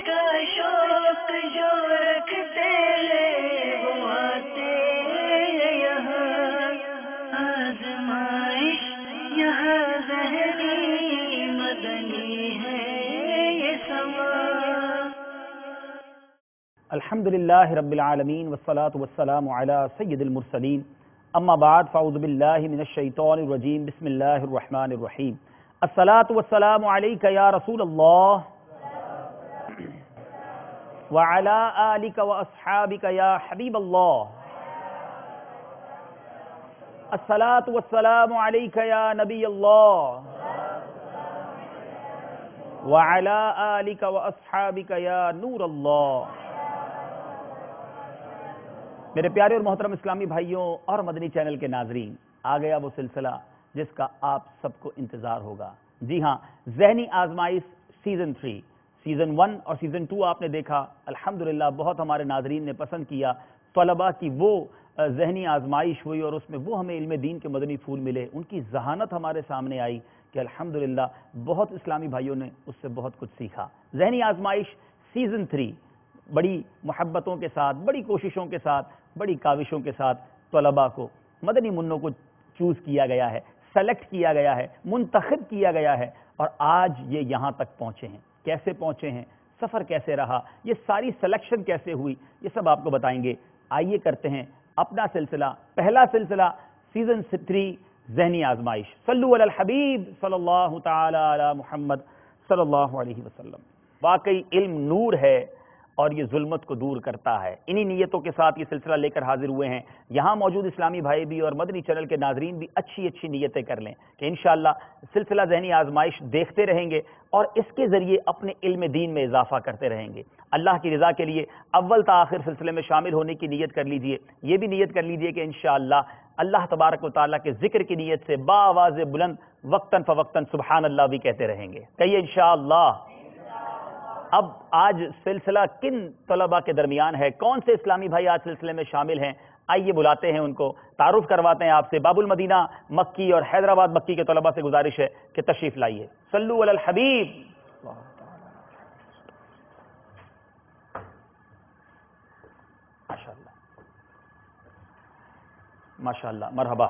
کا شوق جو رکھتے ہیں وہ آتے یہاں، آزمائش یہاں ذہنی مدنی ہے یہ سما۔ الحمدللہ رب العالمین والصلاة والسلام علی سید المرسلین، اما بعد فاعوذ باللہ من الشیطان الرجیم، بسم اللہ الرحمن الرحیم۔ الصلاة والسلام علیک یا رسول اللہ وعلی آلک واصحابک یا حبیب اللہ۔ الصلاة والسلام علیک یا نبی اللہ وعلی آلک واصحابک یا نور اللہ۔ میرے پیارے اور محترم اسلامی بھائیوں اور مدنی چینل کے ناظرین، آ گیا وہ سلسلہ جس کا آپ سب کو انتظار ہوگا۔ جی ہاں، ذہنی آزمائش سیزن 3، سیزن 1 اور سیزن 2 آپ نے دیکھا، الحمدللہ بہت ہمارے ناظرین نے پسند کیا۔ طلباء کی وہ ذہنی آزمائش ہوئی اور اس میں وہ ہمیں علم دین کے مدنی پھول ملے، ان کی ذہانت ہمارے سامنے آئی کہ الحمدللہ بہت اسلامی بھائیوں نے اس سے بہت کچھ سیکھا۔ ذہنی آزمائش سیزن 3 بڑی محبتوں کے ساتھ، بڑی کوششوں کے ساتھ، بڑی کاوشوں کے ساتھ طلباء کو، مدنی منوں کو چوز کیا گیا ہے، سلیکٹ کیا گیا ہے، منتخب کیا گیا ہے، اور آج یہ یہاں تک پہنچے ہیں۔ کیسے پہنچے ہیں، سفر کیسے رہا، یہ ساری سلیکشن کیسے ہوئی، یہ سب آپ کو بتائیں گے۔ آئیے کرتے ہیں اپنا سلسلہ، پہلا سلسلہ سیزن 3 ذہنی آزمائش۔ صلو علی الحبیب صلی اللہ تعالی علی محمد صلی اللہ علیہ وسلم۔ واقعی علم نور ہے اور یہ ظلمت کو دور کرتا ہے۔ انہی نیتوں کے ساتھ یہ سلسلہ لے کر حاضر ہوئے ہیں۔ یہاں موجود اسلامی بھائی بھی اور مدنی چینل کے ناظرین بھی اچھی اچھی نیتیں کر لیں کہ انشاءاللہ سلسلہ ذہنی آزمائش دیکھتے رہیں گے اور اس کے ذریعے اپنے علم دین میں اضافہ کرتے رہیں گے۔ اللہ کی رضا کے لیے اول تا آخر سلسلے میں شامل ہونے کی نیت کر لیجئے۔ یہ بھی نیت کر لیجئے کہ انشاءاللہ اللہ تبارک و تعالیٰ کے ذکر کی نیت سے باآواز بلند وقتاً فوقتاً سبحان اللہ بھی کہتے رہیں گے۔ کہیے انشاءاللہ۔ اب آج سلسلہ کن طلباء کے درمیان ہے، کون سے اسلامی بھائی آج سلسلے میں شامل ہیں؟ آئیے بلاتے ہیں ان کو، تعارف کرواتے ہیں آپ سے۔ باب المدینہ مکی اور حیدرآباد مکی کے طلباء سے گزارش ہے کہ تشریف لائیے۔ صلو علی الحبیب۔ ماشاءاللہ، مرحبا۔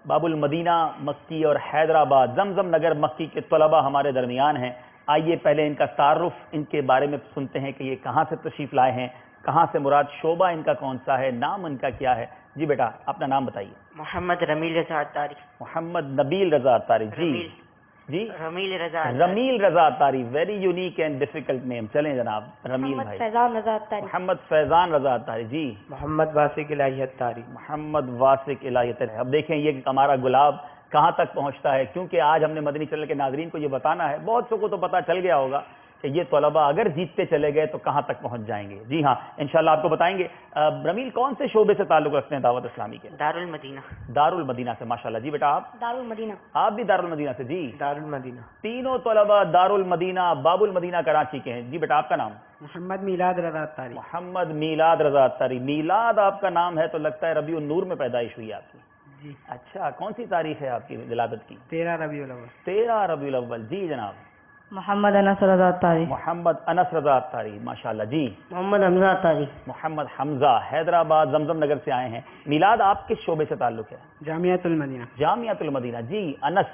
باب المدینہ مکی اور حیدرآباد زمزم نگر مکی کے طلباء ہمارے درمیان ہیں۔ آئیے پہلے ان کا تعارف ان کے بارے میں سنتے ہیں کہ یہ کہاں سے تشریف لائے ہیں، کہاں سے مراد شعبہ ان کا کون سا ہے، نام ان کا کیا ہے۔ جی بیٹا اپنا نام بتائیے۔ محمد رمیل رضا اتاری۔ محمد نبیل رضا اتاری۔ جی رمیل رضا۔ رمیل رضا اتاری، ویری یونیک اینڈ ڈیفیکلٹ نیم۔ چلیں جناب رمیل بھائی۔ فیضان رضا اتاری۔ محمد فیضان رضا اتاری۔ جی محمد واسق الہی اتاری۔ محمد واسق الہی اتاری۔ اب دیکھیں یہ کہ ہمارا گلاب کہاں تک پہنچتا ہے، کیونکہ آج ہم نے مدنی چینل کے ناظرین کو یہ بتانا ہے، بہت سو کو تو پتہ چل گیا ہوگا کہ یہ طلباء اگر جیتتے چلے گئے تو کہاں تک پہنچ جائیں گے۔ جی ہاں انشاءاللہ آپ کو بتائیں گے۔ رمیل کون سے شعبے سے تعلق رکھتے ہیں دعوت اسلامی کے؟ دارالمدینہ۔ دارالمدینہ سے، ماشاءاللہ۔ جی بیٹا آپ؟ دارالمدینہ۔ آپ بھی دارالمدینہ سے؟ جی دارالمدینہ۔ تینوں طلباء دارالمدینہ باب المدینہ کراچی کے ہیں۔ جی بیٹا آپ کا نام؟ محمد میلاد رضا اتاری۔ محمد میلاد رضا اتاری۔ میلاد آپ کا نام ہے تو لگتا ہے ربیع النور میں پیدائش ہوئی آپ کی۔ جی اچھا، کون سی تاریخ ہے آپ کی ولادت کی؟ 13 ربیع الاول۔ 13 ربیع الاول۔ جی جناب؟ محمد انس رضا اتاری۔ محمد انس رضا اتاری، ماشاءاللہ۔ جی محمد حمزہ اتاری۔ محمد حمزہ، حیدرآباد زمزم نگر سے آئے ہیں۔ میلاد آپ کس شعبے سے تعلق ہے؟ جامعۃ المدینہ۔ جامعۃ المدینہ۔ جی انس؟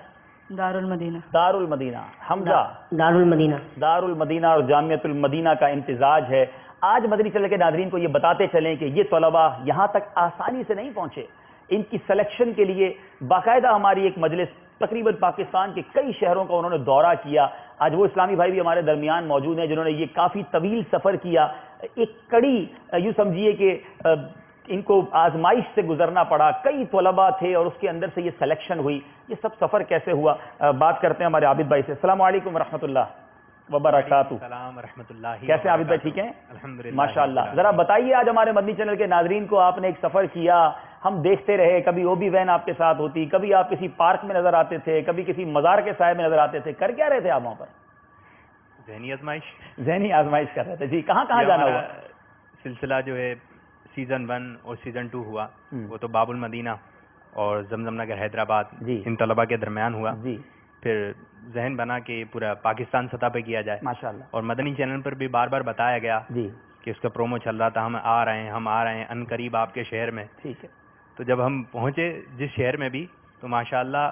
دارالمدینہ۔ دارالمدینہ۔ حمزہ؟ دارالمدینہ۔ دارالمدینہ اور جامعۃ المدینہ کا امتزاج ہے۔ آج مدنی چینل کے ناظرین کو یہ بتاتے چلیں کہ یہ طلباء یہاں تک آسانی سے نہیں پہنچے، ان کی سلیکشن کے لیے باقاعدہ ہماری ایک مجلس تقریباً پاکستان کے کئی شہروں کا انہوں نے دورہ کیا۔ آج وہ اسلامی بھائی بھی ہمارے درمیان موجود ہیں جنہوں نے یہ کافی طویل سفر کیا، ایک کڑی یوں سمجھیے کہ ان کو آزمائش سے گزرنا پڑا، کئی طلباء تھے اور اس کے اندر سے یہ سلیکشن ہوئی۔ یہ سب سفر کیسے ہوا، بات کرتے ہیں ہمارے عابد بھائی سے۔ السلام علیکم ورحمۃ اللہ وبرکاتہ۔ السلام ورحمۃ اللہ۔ کیسے عابد بھائی، ٹھیک ہیں؟ الحمدللہ ماشاءاللہ۔ ذرا بتائیے آج ہمارے مدنی چینل کے ناظرین کو، آپ نے ایک سفر کیا، ہم دیکھتے رہے، کبھی او بی وین آپ کے ساتھ ہوتی، کبھی آپ کسی پارک میں نظر آتے تھے، کبھی کسی مزار کے سائے میں نظر آتے تھے، کر کیا رہے تھے آپ وہاں پر؟ ذہنی آزمائش۔ ذہنی آزمائش کر رہے تھے۔ جی کہاں کہاں جانا ہوا؟ سلسلہ جو ہے سیزن 1 اور سیزن 2 ہوا، وہ تو باب المدینہ اور زمزم نگر حیدرآباد جی ان طلباء کے درمیان ہوا۔ جی پھر ذہن بنا کہ پورا پاکستان سطح پہ کیا جائے ماشاءاللہ. اور مدنی چینل پر بھی بار بار بتایا گیا جی کہ اس کا پرومو چل رہا تھا، ہم آ رہے ہیں ان قریب آپ کے شہر میں. ٹھیک ہے. تو جب ہم پہنچے جس شہر میں بھی تو ماشاءاللہ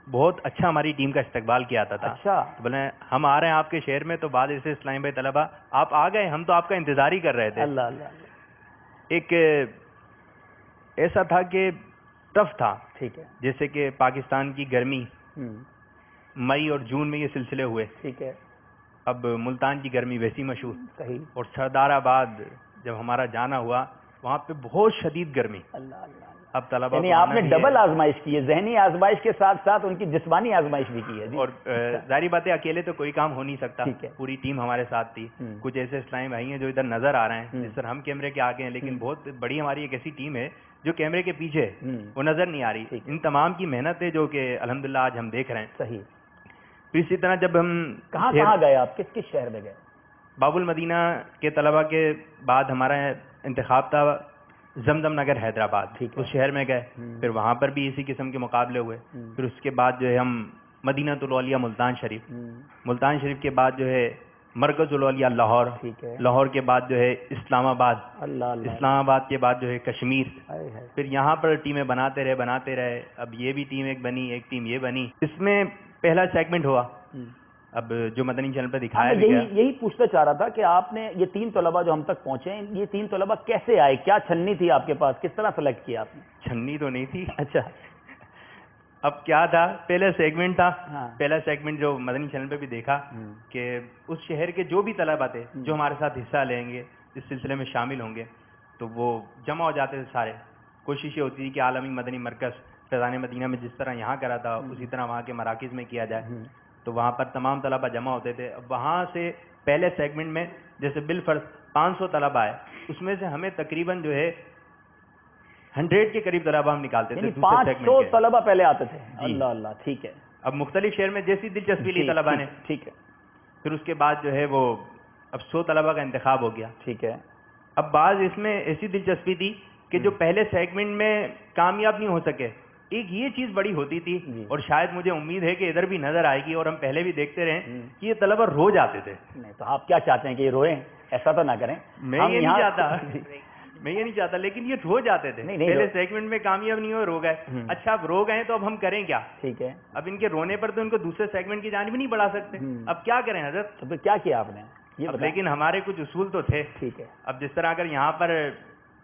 بہت اچھا ہماری ٹیم کا استقبال کیا جاتا تھا. اچھا. تو بولے ہم آ رہے ہیں آپ کے شہر میں، تو بعد ایسے اسلام بھائی طلبہ آپ آ گئے، ہم تو آپ کا انتظار ہی کر رہے تھے. اللہ اللہ اللہ. ایک ایسا تھا کہ ٹف تھا، ٹھیک ہے. جیسے کہ پاکستان کی گرمی ہم، مئی اور جون میں یہ سلسلے ہوئے، ٹھیک ہے. اب ملتان کی گرمی ویسی مشہور، صحیح. اور سردار آباد جب ہمارا جانا ہوا وہاں پہ بہت شدید گرمی. اللہ اللہ اللہ. اب طلبہ یعنی کو آپ آنا نے بھی ڈبل ہے، آزمائش کی ہے، ذہنی آزمائش کے ساتھ ساتھ ان کی جسمانی آزمائش بھی کی ہے. جی. اور ظاہری بات ہے اکیلے تو کوئی کام ہو نہیں سکتا، ٹھیک ہے. پوری ٹیم ہمارے ساتھ تھی. ہم. کچھ ایسے اسلام بھائی ہیں جو ادھر نظر آ رہے ہیں، ہم. جس طرح ہم کیمرے کے آگے ہیں، لیکن ہم. بہت بڑی ہماری ایک ایسی ٹیم ہے جو کیمرے کے پیچھے ہے، ہم. وہ نظر نہیں آ رہی. ٹھیک ہے. ان تمام کی محنت ہے جو کہ الحمدللہ آج ہم دیکھ رہے ہیں. صحیح. پھر اسی طرح جب ہم کہاں کہاں گئے آپ، کس کس شہر میں گئے؟ باب المدینہ کے طلبہ کے بعد ہمارا انتخاب تھا زمزم نگر حیدرآباد، ٹھیک ہے. اس شہر میں گئے. ہم. پھر وہاں پر بھی اسی قسم کے مقابلے ہوئے. ہم. پھر اس کے بعد جو ہے ہم مدینہ الاولیاء ملتان شریف، ہم. ملتان شریف کے بعد جو ہے مرکز الاولیاء لاہور، ٹھیک ہے. لاہور کے بعد جو ہے اسلام آباد، اللہ اللہ. اسلام آباد کے بعد جو ہے کشمیر. ہائے ہائے. پھر یہاں پر ٹیمیں بناتے رہے. اب یہ بھی ٹیم ایک بنی، ایک ٹیم یہ بنی. اس میں پہلا سیگمنٹ ہوا، ہم. اب جو مدنی چینل پہ دکھایا میں بھی گیا. یہی پوچھنا چاہ رہا تھا کہ آپ نے یہ 3 طلبہ جو ہم تک پہنچے ہیں، یہ 3 طلبہ کیسے آئے، کیا چھنی تھی آپ کے پاس، کس طرح سلیکٹ کیا آپ نے؟ چھنی تو نہیں تھی. اچھا. اب کیا تھا، پہلا سیگمنٹ تھا. ہاں. پہلا سیگمنٹ جو مدنی چینل پہ بھی دیکھا ہم. کہ اس شہر کے جو بھی طلبہ تھے ہم. جو ہمارے ساتھ حصہ لیں گے، اس سلسلے میں شامل ہوں گے، تو وہ جمع ہو جاتے تھے سارے. کوشش یہ ہوتی تھی کہ عالمی مدنی مرکز فیضان مدینہ میں جس طرح یہاں کرا تھا اسی طرح وہاں کے مراکز میں کیا جائے. ہم. تو وہاں پر تمام طلبہ جمع ہوتے تھے. اب وہاں سے پہلے سیگمنٹ میں جیسے بالفرض 500 طلبہ آئے، اس میں سے ہمیں تقریباً جو ہے 100 کے قریب طلبہ ہم نکالتے تھے یعنی دوسرے 500 سیگمنٹ کے. طلبہ پہلے آتے تھے. جی. اللہ اللہ. ٹھیک ہے. اب مختلف شہر میں جیسی دلچسپی لی طلبہ نے، ٹھیک ہے. پھر اس کے بعد جو ہے وہ اب 100 طلبہ کا انتخاب ہو گیا. ٹھیک ہے. اب بعض اس میں ایسی دلچسپی تھی کہ جو پہلے سیگمنٹ میں کامیاب نہیں ہو سکے، ایک یہ چیز بڑی ہوتی تھی جی. اور شاید مجھے امید ہے کہ ادھر بھی نظر آئے گی اور ہم پہلے بھی دیکھتے رہے ہم. کہ یہ طلبہ رو جاتے تھے. نہیں تو آپ کیا چاہتے ہیں کہ یہ روئیں؟ ایسا تو نہ کریں. میں ہم یہ یہاں- نہیں چاہتا میں یہ نہیں چاہتا، لیکن یہ رو جاتے تھے. نہیں، پہلے سیگمنٹ میں کامیاب نہیں ہوئے، رو گئے. ہم. اچھا اب رو گئے تو اب ہم کریں کیا؟ ٹھیک ہے. اب ان کے رونے پر تو ان کو دوسرے سیگمنٹ کی جانب نہیں بڑھا سکتے. ہم. اب کیا کریں حضرت؟ تو پھر کیا کیا آپ نے یہ اب بتائیں. لیکن ہمارے کچھ اصول تو تھے. ٹھیک ہے. اب جس طرح اگر یہاں پر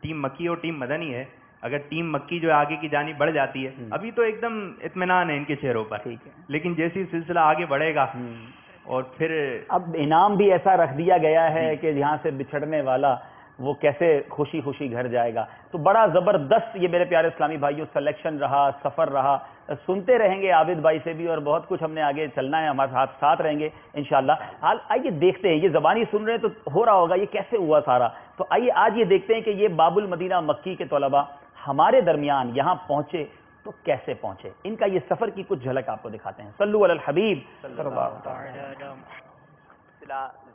ٹیم مکی اور ٹیم مدنی ہے، اگر ٹیم مکی جو آگے کی جانب بڑھ جاتی ہے، ابھی تو ایک دم اطمینان ہے ان کے چہروں پر، ٹھیک ہے. لیکن جیسی سلسلہ آگے بڑھے گا ہم. اور پھر اب انعام بھی ایسا رکھ دیا گیا ہے کہ یہاں سے بچھڑنے والا وہ کیسے خوشی خوشی گھر جائے گا. تو بڑا زبردست یہ میرے پیارے اسلامی بھائیوں سلیکشن رہا، سفر رہا. سنتے رہیں گے عابد بھائی سے بھی اور بہت کچھ ہم نے آگے چلنا ہے، ہمارے ساتھ رہیں گے انشاءاللہ. آئیے دیکھتے ہیں، یہ زبانی سن رہے ہیں تو ہو رہا ہوگا یہ کیسے ہوا سارا. تو آئیے آج یہ دیکھتے ہیں کہ یہ باب المدینہ مکی کے طلبہ ہمارے درمیان یہاں پہنچے تو کیسے پہنچے. ان کا یہ سفر کی کچھ جھلک آپ کو دکھاتے ہیں. صلو علی الحبیب صلی اللہ علیہ وسلم.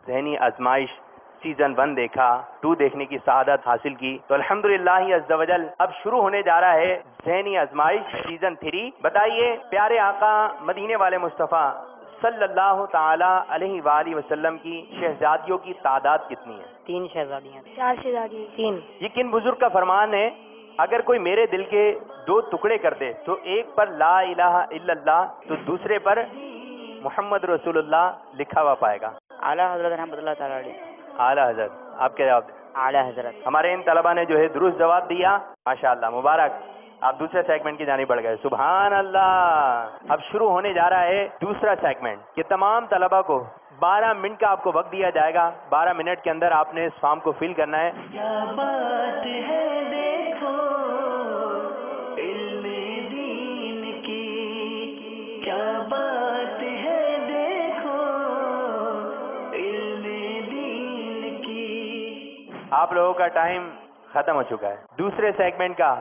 ذہنی آزمائش سیزن 1 دیکھا، 2 دیکھنے کی سعادت حاصل کی، تو الحمدللہ عز و جل اب شروع ہونے جا رہا ہے ذہنی آزمائش سیزن 3. بتائیے پیارے آقا مدینے والے مصطفیٰ صلی اللہ تعالی علیہ وآلہ وسلم کی شہزادیوں کی تعداد کتنی ہے؟ 3 شہزادیاں. 4 شہزادیاں. 3. یہ کن بزرگ کا فرمان ہے؟ اگر کوئی میرے دل کے 2 ٹکڑے کر دے تو ایک پر لا الہ الا اللہ تو دوسرے پر محمد رسول اللہ لکھا ہوا پائے گا. اعلیٰ حضرت رحمۃ اللہ تعالیٰ علیہ. اعلیٰ حضرت آپ کیا جواب دیں؟ اعلیٰ حضرت. ہمارے ان طلبہ نے جو ہے درست جواب دیا، ماشاءاللہ مبارک. آپ دوسرے سیگمنٹ کی جانب بڑھ گئے، سبحان اللہ. اب شروع ہونے جا رہا ہے دوسرا سیگمنٹ. یہ تمام طلبہ کو 12 منٹ کا آپ کو وقت دیا جائے گا. 12 منٹ کے اندر آپ نے اس فارم کو فل کرنا ہے. کیا بات ہے دیکھو علم دین کی، کیا بات ہے دیکھو علم دین کی. آپ لوگوں کا ٹائم ختم ہو چکا ہے. دوسرے سیگمنٹ کا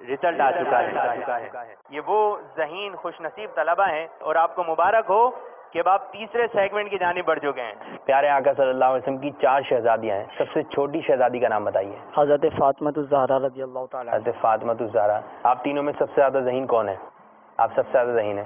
ریزلٹ آ چکا ہے. یہ وہ ذہین خوش نصیب طلبہ ہیں اور آپ کو مبارک ہو کہ اب آپ تیسرے سیگمنٹ کی جانب بڑھ چکے ہیں. پیارے آقا صلی اللہ علیہ وسلم کی 4 شہزادیاں ہیں. سب سے چھوٹی شہزادی کا نام بتائیے. حضرت فاطمہ الزہرا رضی اللہ تعالیٰ. حضرت فاطمہ الزہرا. آپ تینوں میں سب سے زیادہ ذہین کون ہے؟ آپ سب سے زیادہ ذہین ہیں.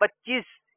25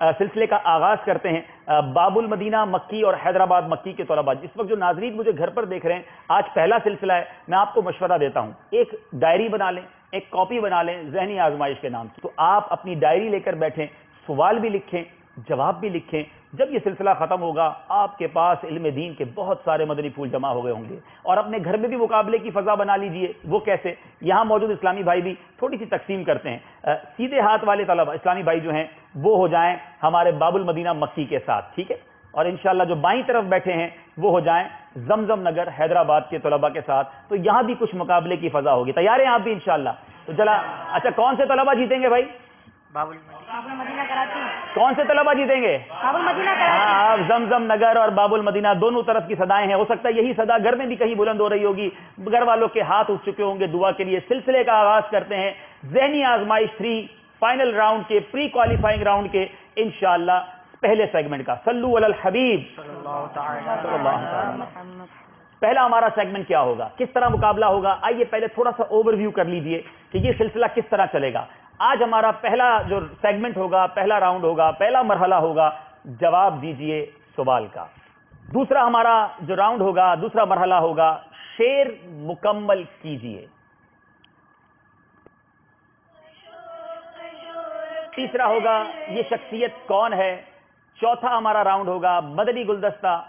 سلسلے کا آغاز کرتے ہیں باب المدینہ مکی اور حیدرآباد مکی کے طلباء. اس وقت جو ناظرین مجھے گھر پر دیکھ رہے ہیں, آج پہلا سلسلہ ہے, میں آپ کو مشورہ دیتا ہوں, ایک ڈائری بنا لیں, ایک کاپی بنا لیں ذہنی آزمائش کے نام سے. تو آپ اپنی ڈائری لے کر بیٹھیں, سوال بھی لکھیں, جواب بھی لکھیں. جب یہ سلسلہ ختم ہوگا آپ کے پاس علم دین کے بہت سارے مدنی پھول جمع ہو گئے ہوں گے, اور اپنے گھر میں بھی مقابلے کی فضا بنا لیجئے. وہ کیسے؟ یہاں موجود اسلامی بھائی بھی تھوڑی سی تقسیم کرتے ہیں. سیدھے ہاتھ والے طلبہ اسلامی بھائی جو ہیں وہ ہو جائیں ہمارے باب المدینہ مکی کے ساتھ, ٹھیک ہے, اور انشاءاللہ جو بائیں طرف بیٹھے ہیں وہ ہو جائیں زمزم نگر حیدرآباد کے طلبہ کے ساتھ. تو یہاں بھی کچھ مقابلے کی فضا ہوگی. تیار ہیں آپ بھی انشاءاللہ؟ تو چلا, اچھا کون سے طلبہ جیتیں گے بھائی؟ کون سے طلبہ جیتیں گے؟ ہاں, آپ زمزم نگر اور باب المدینہ دونوں طرف کی صدائیں ہیں. ہو سکتا ہے یہی صدا گھر میں بھی کہیں بلند ہو رہی ہوگی, گھر والوں کے ہاتھ اٹھ چکے ہوں گے دعا کے لیے. سلسلے کا آغاز کرتے ہیں ذہنی آزمائش 3 فائنل راؤنڈ کے, پری کوالیفائنگ راؤنڈ کے انشاءاللہ پہلے سیگمنٹ کا. صلو علی الحبیب صلی اللہ علیہ وسلم. پہلا ہمارا سیگمنٹ کیا ہوگا, کس طرح مقابلہ ہوگا؟ آئیے پہلے تھوڑا سا اوور ویو کر لیجئے کہ یہ سلسلہ کس طرح چلے گا. آج ہمارا پہلا جو سیگمنٹ ہوگا, پہلا راؤنڈ ہوگا, پہلا مرحلہ ہوگا جواب دیجئے سوال کا. دوسرا ہمارا جو راؤنڈ ہوگا, دوسرا مرحلہ ہوگا شعر مکمل کیجئے. تیسرا ہوگا یہ شخصیت کون ہے. چوتھا ہمارا راؤنڈ ہوگا مدنی گلدستہ,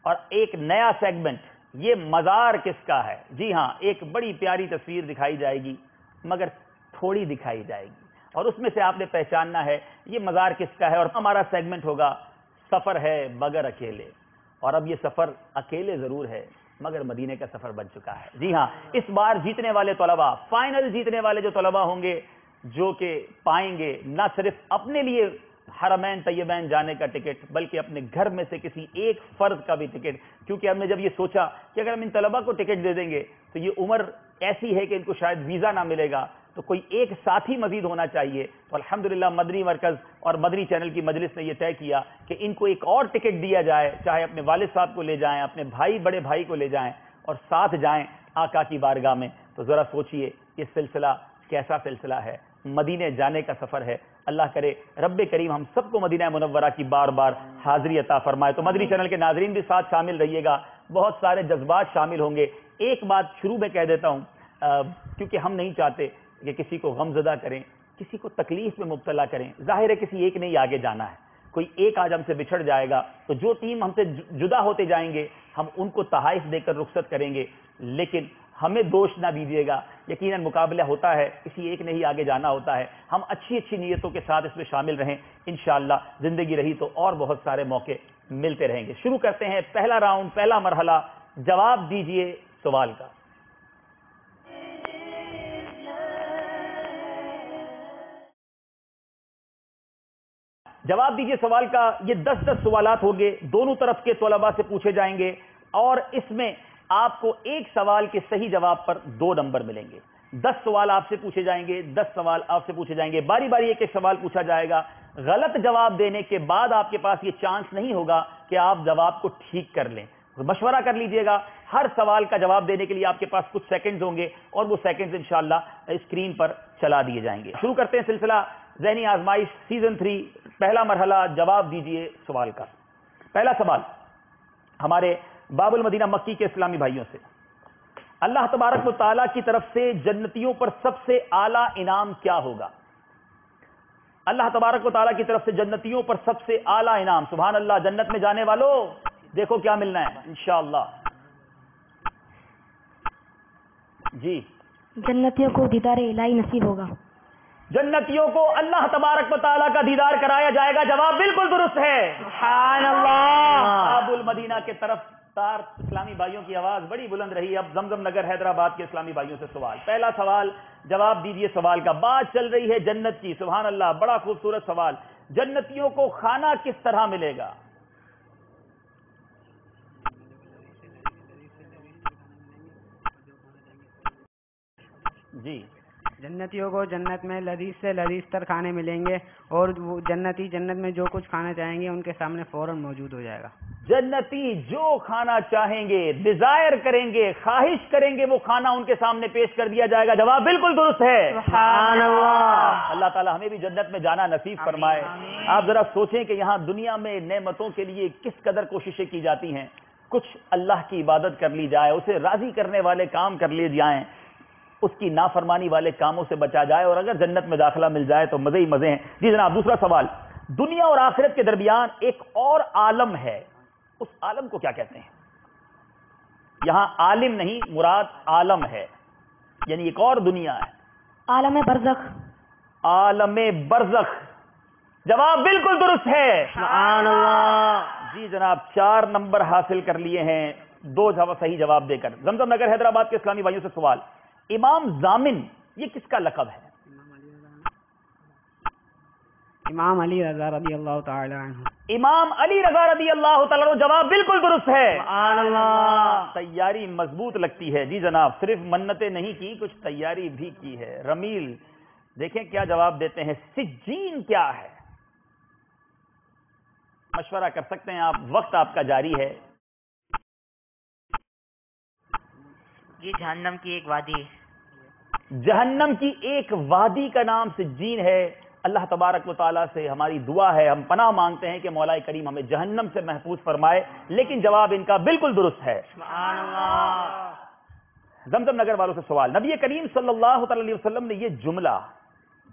اور ایک نیا سیگمنٹ یہ مزار کس کا ہے. جی ہاں, ایک بڑی پیاری تصویر دکھائی جائے گی مگر تھوڑی دکھائی جائے گی, اور اس میں سے آپ نے پہچاننا ہے یہ مزار کس کا ہے. اور ہمارا سیگمنٹ ہوگا سفر ہے مگر اکیلے. اور اب یہ سفر اکیلے ضرور ہے مگر مدینے کا سفر بن چکا ہے. جی ہاں, اس بار جیتنے والے طلباء, فائنل جیتنے والے جو طلباء ہوں گے, جو کہ پائیں گے نہ صرف اپنے لیے حرمین طیبین جانے کا ٹکٹ بلکہ اپنے گھر میں سے کسی ایک فرد کا بھی ٹکٹ. کیونکہ ہم نے جب یہ سوچا کہ اگر ہم ان طلباء کو ٹکٹ دے دیں گے تو یہ عمر ایسی ہے کہ ان کو شاید ویزا نہ ملے گا, تو کوئی ایک ساتھی مزید ہونا چاہیے. تو الحمدللہ مدنی مرکز اور مدنی چینل کی مجلس نے یہ طے کیا کہ ان کو ایک اور ٹکٹ دیا جائے, چاہے اپنے والد صاحب کو لے جائیں, اپنے بھائی بڑے بھائی کو لے جائیں اور ساتھ جائیں آقا کی بارگاہ میں. تو ذرا سوچئے یہ سلسلہ کیسا سلسلہ ہے, مدینے جانے کا سفر ہے. اللہ کرے رب کریم ہم سب کو مدینہ منورہ کی بار بار حاضری عطا فرمائے. تو مدنی چینل کے ناظرین بھی ساتھ شامل رہیے گا, بہت سارے جذبات شامل ہوں گے. ایک بات شروع میں کہہ دیتا ہوں, کیونکہ ہم نہیں چاہتے کہ کسی کو غم زدہ کریں, کسی کو تکلیف میں مبتلا کریں. ظاہر ہے کسی ایک نے ہی آگے جانا ہے, کوئی ایک آج ہم سے بچھڑ جائے گا تو جو ٹیم ہم سے جدا ہوتے جائیں گے ہم ان کو تحائف دے کر رخصت کریں گے. لیکن ہمیں دوش نہ دیجیے گا, یقیناً مقابلہ ہوتا ہے, کسی ایک نے ہی آگے جانا ہوتا ہے. ہم اچھی اچھی نیتوں کے ساتھ اس میں شامل رہیں, انشاءاللہ زندگی رہی تو اور بہت سارے موقع ملتے رہیں گے. شروع کرتے ہیں پہلا راؤنڈ, پہلا مرحلہ جواب دیجئے سوال کا. جواب دیجئے سوال کا. یہ 10 سوالات ہوں گے, دونوں طرف کے طلباء سے پوچھے جائیں گے, اور اس میں آپ کو ایک سوال کے صحیح جواب پر 2 نمبر ملیں گے. 10 سوال آپ سے پوچھے جائیں گے, 10 سوال آپ سے پوچھے جائیں گے, باری باری ایک ایک سوال پوچھا جائے گا. غلط جواب دینے کے بعد آپ کے پاس یہ چانس نہیں ہوگا کہ آپ جواب کو ٹھیک کر لیں. مشورہ کر لیجئے گا. ہر سوال کا جواب دینے کے لیے آپ کے پاس کچھ سیکنڈز ہوں گے, اور وہ سیکنڈز انشاءاللہ اسکرین پر چلا دیے جائیں گے. شروع کرتے ہیں سلسلہ ذہنی آزمائش سیزن 3 پہلا مرحلہ جواب دیجئے سوال کا. پہلا سوال ہمارے باب المدینہ مکی کے اسلامی بھائیوں سے. اللہ تبارک و تعالیٰ کی طرف سے جنتیوں پر سب سے اعلیٰ انعام کیا ہوگا؟ اللہ تبارک و تعالیٰ کی طرف سے جنتیوں پر سب سے اعلیٰ انعام, سبحان اللہ, جنت میں جانے والوں دیکھو کیا ملنا ہے انشاءاللہ. جی, جنتیوں کو دیدار الہی نصیب ہوگا. جنتیوں کو اللہ تبارک و تعالیٰ کا دیدار کرایا جائے گا. جواب بالکل درست ہے, سبحان اللہ. باب المدینہ کے طرف تار اسلامی بھائیوں کی آواز بڑی بلند رہی. اب زمزم نگر حیدرآباد کے اسلامی بھائیوں سے سوال. پہلا سوال جواب دیجئے سوال کا. بات چل رہی ہے جنت کی, سبحان اللہ, بڑا خوبصورت سوال. جنتیوں کو کھانا کس طرح ملے گا؟ جی, جنتیوں کو جنت میں لذیذ سے لذیذ تر کھانے ملیں گے, اور وہ جنتی جنت میں جو کچھ کھانا چاہیں گے ان کے سامنے فوراً موجود ہو جائے گا. جنتی جو کھانا چاہیں گے، ڈیزائر کریں گے، خواہش کریں گے، وہ کھانا ان کے سامنے پیش کر دیا جائے گا. جواب بالکل درست ہے. سبحان اللہ. اللہ تعالی ہمیں بھی جنت میں جانا نصیب فرمائے. آپ ذرا سوچیں کہ یہاں دنیا میں نعمتوں کے لیے کس قدر کوششیں کی جاتی ہیں. کچھ اللہ کی عبادت کر لی جائے، اسے راضی کرنے والے کام کر لیے جائیں، اس کی نافرمانی والے کاموں سے بچا جائے، اور اگر جنت میں داخلہ مل جائے تو مزے ہی مزے ہیں. جی جناب، دوسرا سوال. دنیا اور آخرت کے درمیان ایک اور عالم ہے، اس عالم کو کیا کہتے ہیں؟ یہاں عالم نہیں، مراد عالم ہے، یعنی ایک اور دنیا ہے. عالم برزخ. عالم برزخ. جواب بالکل درست ہے. سبحان اللہ. جی جناب، 4 نمبر حاصل کر لیے ہیں 2 صحیح جواب دے کر. زمزم نگر حیدرآباد کے اسلامی بھائیوں سے سوال. امام ضامن یہ کس کا لقب ہے؟ امام علی رضا رضی اللہ تعالی عنہ. امام علی رضا رضی اللہ تعالیٰ عنہ. جواب بالکل درست ہے. سبحان اللہ. تیاری مضبوط لگتی ہے. جی جناب، صرف منتیں نہیں کی، کچھ تیاری بھی کی ہے. رمیل دیکھیں کیا جواب دیتے ہیں. سجین کیا ہے؟ مشورہ کر سکتے ہیں آپ، وقت آپ کا جاری ہے. یہ جہنم کی ایک وادی. جہنم کی ایک وادی کا نام سجین ہے. اللہ تبارک و تعالیٰ سے ہماری دعا ہے، ہم پناہ مانگتے ہیں کہ مولا کریم ہمیں جہنم سے محفوظ فرمائے. لیکن جواب ان کا بالکل درست ہے. سبحان اللہ. زمزم نگر والوں سے سوال. نبی کریم صلی اللہ تعالی علیہ وسلم نے یہ جملہ،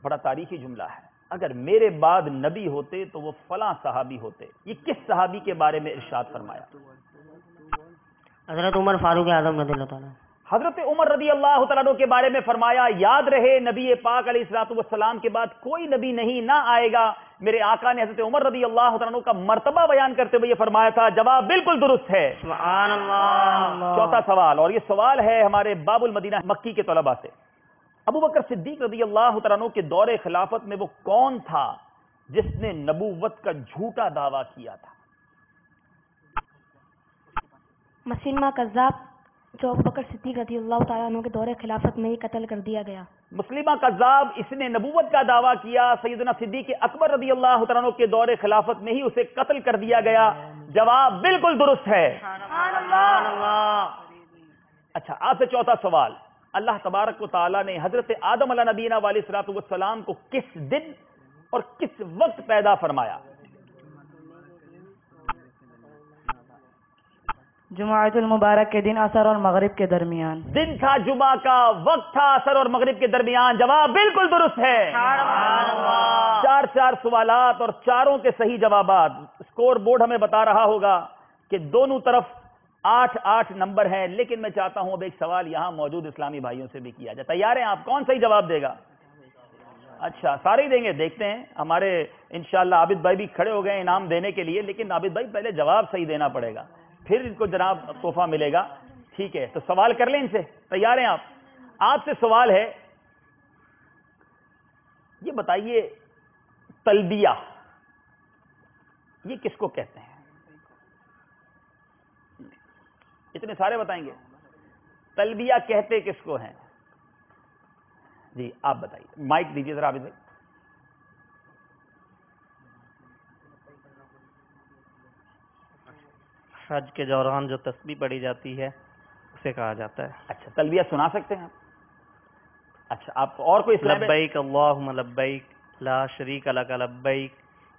بڑا تاریخی جملہ ہے، اگر میرے بعد نبی ہوتے تو وہ فلاں صحابی ہوتے، یہ کس صحابی کے بارے میں ارشاد فرمایا؟ حضرت عمر فاروق اعظم رضی اللہ تعالیٰ. حضرت عمر رضی اللہ تعالیٰ عنہ کے بارے میں فرمایا، یاد رہے نبی پاک علیہ الصلوۃ والسلام کے بعد کوئی نبی نہیں، نہ آئے گا. میرے آقا نے حضرت عمر رضی اللہ تعالیٰ عنہ کا مرتبہ بیان کرتے ہوئے یہ فرمایا تھا. جواب بالکل درست ہے. سبحان اللہ. چوتھا سوال، اور یہ سوال ہے ہمارے باب المدینہ مکی کے طلباء سے. ابو بکر صدیق رضی اللہ تعالیٰ عنہ کے دور خلافت میں وہ کون تھا جس نے نبوت کا جھوٹا دعویٰ کیا تھا؟ مسلمہ کذاب، جو ابو بکر صدیق رضی اللہ تعالیٰ عنہ کے دور خلافت میں ہی قتل کر دیا گیا. مسلمہ کذاب، اس نے نبوت کا دعویٰ کیا، سیدنا صدیق اکبر رضی اللہ تعالیٰ عنہ کے دور خلافت میں ہی اسے قتل کر دیا گیا. جواب بالکل درست ہے. سبحان اللہ. اچھا، آپ سے چوتھا سوال. اللہ تبارک و تعالیٰ نے حضرت آدم علیہ نبینا علیہ الصلوۃ والسلام کو کس دن اور کس وقت پیدا فرمایا؟ جمعۃ المبارک کے دن عصر اور مغرب کے درمیان. دن تھا جمعہ کا، وقت تھا عصر اور مغرب کے درمیان. جواب بالکل درست ہے. 4 سوالات اور چاروں کے صحیح جوابات. اسکور بورڈ ہمیں بتا رہا ہوگا کہ دونوں طرف 8 نمبر ہیں، لیکن میں چاہتا ہوں اب ایک سوال یہاں موجود اسلامی بھائیوں سے بھی کیا جائے. تیار ہیں آپ؟ کون صحیح جواب دے گا؟ اچھا، سارے ہی دیں گے. دیکھتے ہیں، ہمارے انشاءاللہ عابد بھائی بھی کھڑے ہو گئے انعام دینے کے لیے، لیکن عابد بھائی پہلے جواب صحیح دینا پڑے گا، پھر ان کو جناب تحفہ ملے گا. ٹھیک ہے، تو سوال کر لیں ان سے. تیار ہیں آپ؟ آپ سے سوال ہے، یہ بتائیے تلبیہ یہ کس کو کہتے ہیں؟ اتنے سارے بتائیں گے. تلبیہ کہتے کس کو ہیں؟ جی آپ بتائیے، مائک دیجیے ذرا عابد بھائی. حج کے دوران جو تسبیح پڑھی جاتی ہے اسے کہا جاتا ہے. اچھا، تلبیہ سنا سکتے ہیں آپ؟ اچھا، آپ کو اور کوئی لبیک اللہم لبیک لا شریک لک لبیک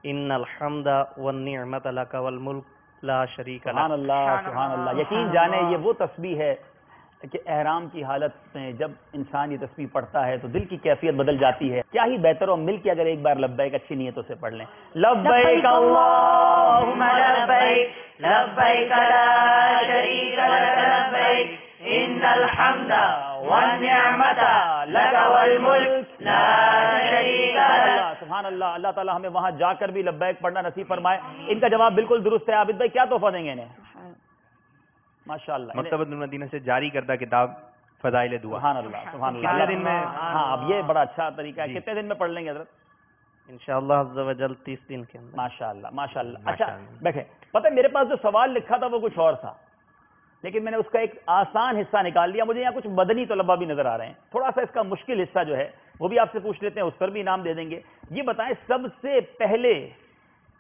ان الحمد والنعمت لک والملک لا شریک لک. سبحان اللہ، سبحان اللہ. یقین جانے یہ وہ تسبیح ہے کہ احرام کی حالت میں جب انسان یہ تسبیح پڑھتا ہے تو دل کی کیفیت بدل جاتی ہے. کیا ہی بہتر ہو مل کے اگر ایک بار لبیک اچھی نیتوں سے پڑھ لیں. لبیک اللہم لبیک لبیک لا شریک لک لبیک ان الحمد والنعمت لک والملک لا شریک لک. سبحان اللہ. اللہ تعالیٰ ہمیں وہاں جا کر بھی لبیک پڑھنا نصیب فرمائے. ان کا جواب بالکل درست ہے. عابد بھائی کیا تحفہ دیں گے انہیں؟ ماشاءاللہ. مکتبۃ المدینہ سے جاری کردہ کتاب فضائل دعا. سبحان اللہ، سبحان اللہ. کتنے دن میں؟ ہاں، اب یہ بڑا اچھا طریقہ ہے. کتنے دن میں پڑھ لیں گے حضرت؟ انشاءاللہ عز و جل 30 دن کے اندر. ماشاءاللہ، ماشاءاللہ. اچھا بیٹھیں. پتہ ہے میرے پاس جو سوال لکھا تھا وہ کچھ اور تھا، لیکن میں نے اس کا ایک آسان حصہ نکال لیا. مجھے یہاں کچھ مدنی طلبہ بھی نظر آ رہے ہیں. تھوڑا سا اس کا مشکل حصہ جو ہے وہ بھی آپ سے پوچھ لیتے ہیں، اس پر بھی انعام دے دیں گے. یہ بتائیں سب سے پہلے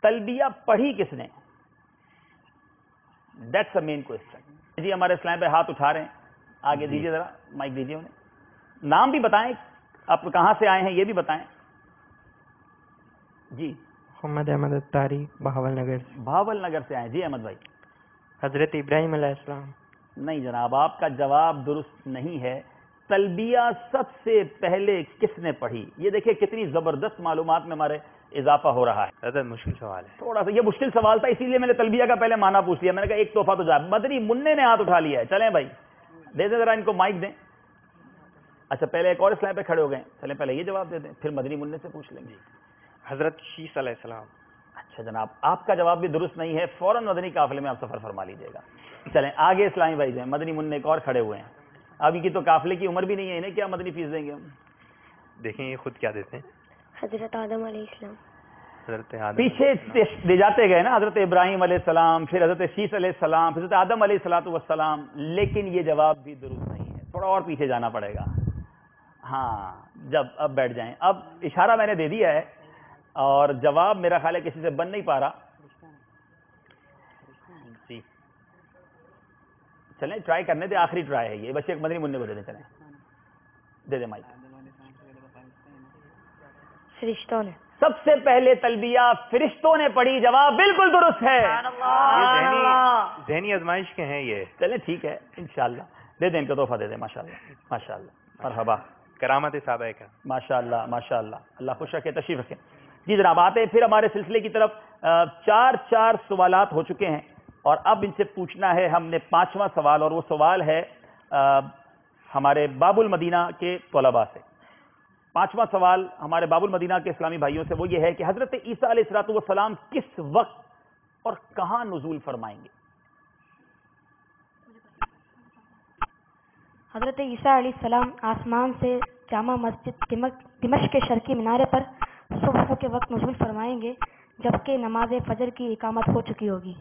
تلبیہ پڑھی کس نے؟ That's the main question. جی ہمارے اسلام پہ ہاتھ اٹھا رہے ہیں, آگے دیجیے ذرا, مائک دیجیے انہیں. نام بھی بتائیں, آپ کہاں سے آئے ہیں یہ بھی بتائیں. جی محمد احمد اتاری, بہاول نگر سے. بہاول نگر سے آئے. جی احمد بھائی. حضرت ابراہیم علیہ السلام. نہیں جناب, آپ کا جواب درست نہیں ہے. تلبیہ سب سے پہلے کس نے پڑھی؟ یہ دیکھیں کتنی زبردست معلومات میں ہمارے اضافہ ہو رہا ہے. حضرت مشکل سوال ہے, تھوڑا سا یہ مشکل سوال تھا, اسی لیے میں نے تلبیہ کا پہلے معنی پوچھ لیا. میں نے کہا ایک تحفہ تو جائے. مدنی منع نے ہاتھ اٹھا لیا ہے. چلیں بھائی دے دیں ذرا ان کو مائک دیں. اچھا پہلے ایک اور اسلام پہ کھڑے ہو گئے, چلیں پہلے یہ جواب دے دیں, پھر مدنی منع سے پوچھ لیں گے. حضرت شیس علیہ السلام. اچھا جناب, آپ کا جواب بھی درست نہیں ہے. فوراً مدنی قافلے میں آپ سفر فرما لیجیے گا. چلیں آگے اسلامی بھائی جو ہیں مدنی منع ایک اور کھڑے ہوئے ہیں. اب ان کی تو قافلے کی عمر بھی نہیں ہے, انہیں کیا مدنی فیس دیں گے ہم؟ دیکھیں یہ خود کیا دیتے ہیں. حضرت آدم علیہ السلام. حضرت آدم پیچھے دے جاتے گئے نا, حضرت ابراہیم علیہ السلام, پھر حضرت شیس علیہ السلام, حضرت آدم علیہ السلام, لیکن یہ جواب بھی درست نہیں ہے. تھوڑا اور پیچھے جانا پڑے گا. ہاں جب اب بیٹھ جائیں. اب اشارہ میں نے دے دیا ہے اور جواب میرا خیال ہے کسی سے بن نہیں پا رہا. جی چلیں ٹرائی کرنے دیں, آخری ٹرائی ہے یہ. بچے مدنی منع کو دے دیں. چلیں دے دیں مائک. فرشتوں نے. سب سے پہلے تلبیہ فرشتوں نے پڑھی. جواب بالکل درست ہے. یہ ذہنی آزمائش کے ہیں یہ. چلیں ٹھیک ہے انشاءاللہ دے دیں, ان کو تحفہ دے دیں. ماشاءاللہ ماشاءاللہ, مرحبا, کرامت صحابہ کا. ماشاءاللہ ماشاءاللہ, اللہ خوش رکھے. تشریف رکھیں. جی جناب آتے ہیں پھر ہمارے سلسلے کی طرف. 4 سوالات ہو چکے ہیں اور اب ان سے پوچھنا ہے ہم نے 5واں سوال, اور وہ سوال ہے ہمارے باب المدینہ کے طلباء سے. 5واں سوال ہمارے باب المدینہ کے اسلامی بھائیوں سے وہ یہ ہے کہ حضرت عیسیٰ علیہ السلام کس وقت اور کہاں نزول فرمائیں گے؟ حضرت عیسیٰ علیہ السلام آسمان سے جامع مسجد دمشق کے شرقی مینارے پر صبح کے وقت نزول فرمائیں گے جبکہ نماز فجر کی اقامت ہو چکی ہوگی.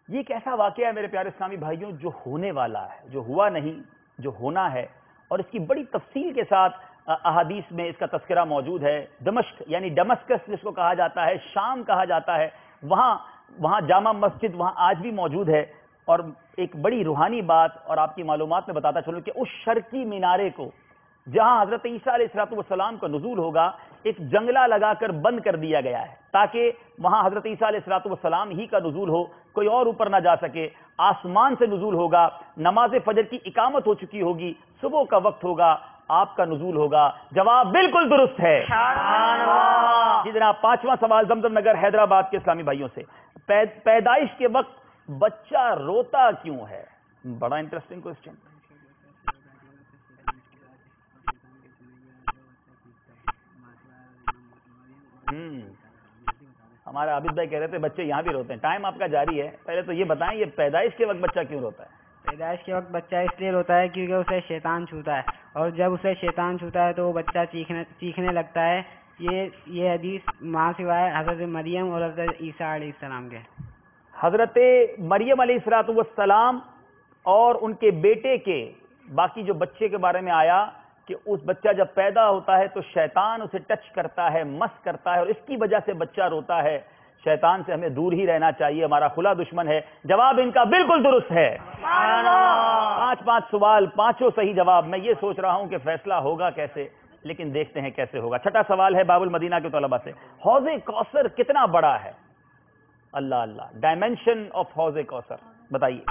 یہ ایک ایسا واقعہ ہے میرے پیارے اسلامی بھائیوں جو ہونے والا ہے, جو ہوا نہیں, جو ہونا ہے, اور اس کی بڑی تفصیل کے ساتھ احادیث میں اس کا تذکرہ موجود ہے. دمشق یعنی ڈمسکس جس کو کہا جاتا ہے, شام کہا جاتا ہے, وہاں جامع مسجد وہاں آج بھی موجود ہے. اور ایک بڑی روحانی بات اور آپ کی معلومات میں بتاتا چلوں کہ اس شرقی مینارے کو جہاں حضرت عیسیٰ علیہ السلام کا نزول ہوگا ایک جنگلہ لگا کر بند کر دیا گیا ہے تاکہ وہاں حضرت عیسیٰ علیہ السلام ہی کا نزول ہو, کوئی اور اوپر نہ جا سکے. آسمان سے نزول ہوگا, نماز فجر کی اقامت ہو چکی ہوگی, صبح کا وقت ہوگا, آپ کا نزول ہوگا. جواب بالکل درست ہے. جی جناب 5واں سوال زمزم نگر حیدرآباد کے اسلامی بھائیوں سے. پیدائش کے وقت بچہ روتا کیوں ہے؟ بڑا انٹرسٹنگ کوسچن. ہمارے عابد بھائی کہہ رہے تھے بچے یہاں بھی روتے ہیں. ٹائم آپ کا جاری ہے, پہلے تو یہ بتائیں یہ پیدائش کے وقت بچہ کیوں روتا ہے؟ پیدائش کے وقت بچہ اس لیے روتا ہے کیونکہ اسے شیطان چھوتا ہے, اور جب اسے شیطان چھوتا ہے تو وہ بچہ چیخنے لگتا ہے. یہ حدیث ماں سوائے حضرت مریم اور حضرت عیسیٰ علیہ السلام کے. حضرت مریم علیہ السلام اور ان کے بیٹے کے باقی جو بچے کے بارے میں آیا کہ اس بچہ جب پیدا ہوتا ہے تو شیطان اسے ٹچ کرتا ہے, مس کرتا ہے, اور اس کی وجہ سے بچہ روتا ہے. شیطان سے ہمیں دور ہی رہنا چاہیے, ہمارا کھلا دشمن ہے. جواب ان کا بالکل درست ہے. 5 سوال, 5 صحیح جواب. میں یہ سوچ رہا ہوں کہ فیصلہ ہوگا کیسے, لیکن دیکھتے ہیں کیسے ہوگا. 6واں سوال ہے باب المدینہ کے طلباء سے. حوض کوثر کتنا بڑا ہے؟ اللہ اللہ, ڈائمینشن آف حوض کوثر بتائیے.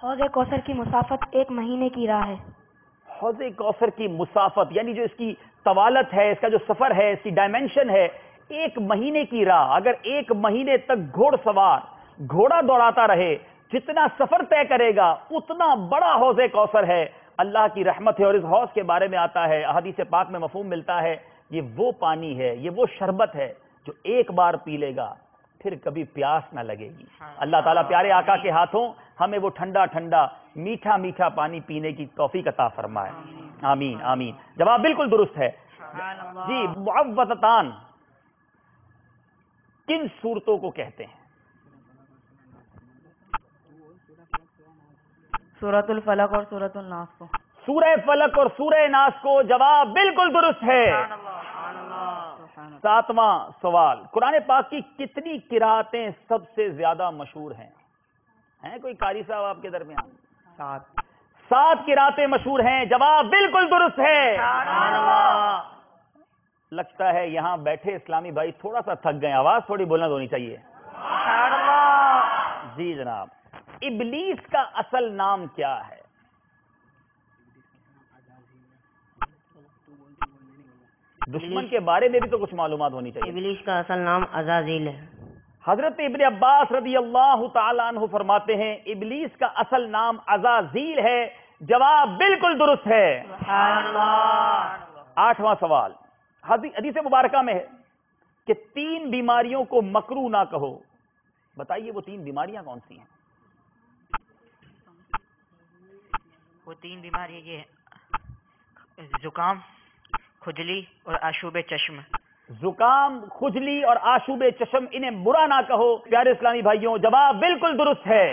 حوض کوثر کی مسافت 1 مہینے کی راہ ہے. حوض کوثر کی مسافت یعنی جو اس کی طوالت ہے, اس کا جو سفر ہے, اس کی ڈائمینشن ہے, 1 مہینے کی راہ. اگر 1 مہینے تک گھوڑ سوار گھوڑا دوڑاتا رہے, جتنا سفر طے کرے گا اتنا بڑا حوض کوثر ہے. اللہ کی رحمت ہے. اور اس حوض کے بارے میں آتا ہے, احادیث پاک میں مفہوم ملتا ہے, یہ وہ پانی ہے, یہ وہ شربت ہے جو ایک بار پی لے گا پھر کبھی پیاس نہ لگے گی. اللہ تعالیٰ پیارے آقا کے ہاتھوں ہمیں وہ ٹھنڈا ٹھنڈا میٹھا میٹھا پانی پینے کی توفیق عطا فرمائے. آمین آمین. جواب بالکل درست ہے. جی معوذتان کن صورتوں کو کہتے ہیں؟ سورۃ الفلق اور سورۃ الناس کو. سورہ فلق اور سورہ ناس کو. جواب بالکل درست ہے. 7واں سوال، قرآن پاک کی کتنی قراتیں سب سے زیادہ مشہور ہیں کوئی قاری صاحب آپ کے درمیان؟ 7 قراتیں مشہور ہیں، جواب بالکل درست ہے۔ لگتا ہے یہاں بیٹھے اسلامی بھائی تھوڑا سا تھک گئے، آواز تھوڑی بلند ہونی چاہیے۔ جی جناب، ابلیس کا اصل نام کیا ہے؟ دشمن کے بارے میں بھی تو کچھ معلومات ہونی چاہیے۔ ابلیس کا اصل نام عزازیل ہے۔ حضرت ابن عباس رضی اللہ تعالیٰ عنہ فرماتے ہیں ابلیس کا اصل نام عزازیل ہے، جواب بالکل درست ہے۔ 8واں سوال، حدیث مبارکہ میں ہے کہ 3 بیماریوں کو مکروہ نہ کہو، بتائیے وہ 3 بیماریاں کون سی ہیں؟ وہ 3 بیماریاں یہ ہیں، زکام، کھجلی اور آشوب چشم۔ زکام، کھجلی اور آشوب چشم، انہیں برا نہ کہو پیارے اسلامی بھائیوں، جواب بالکل درست ہے۔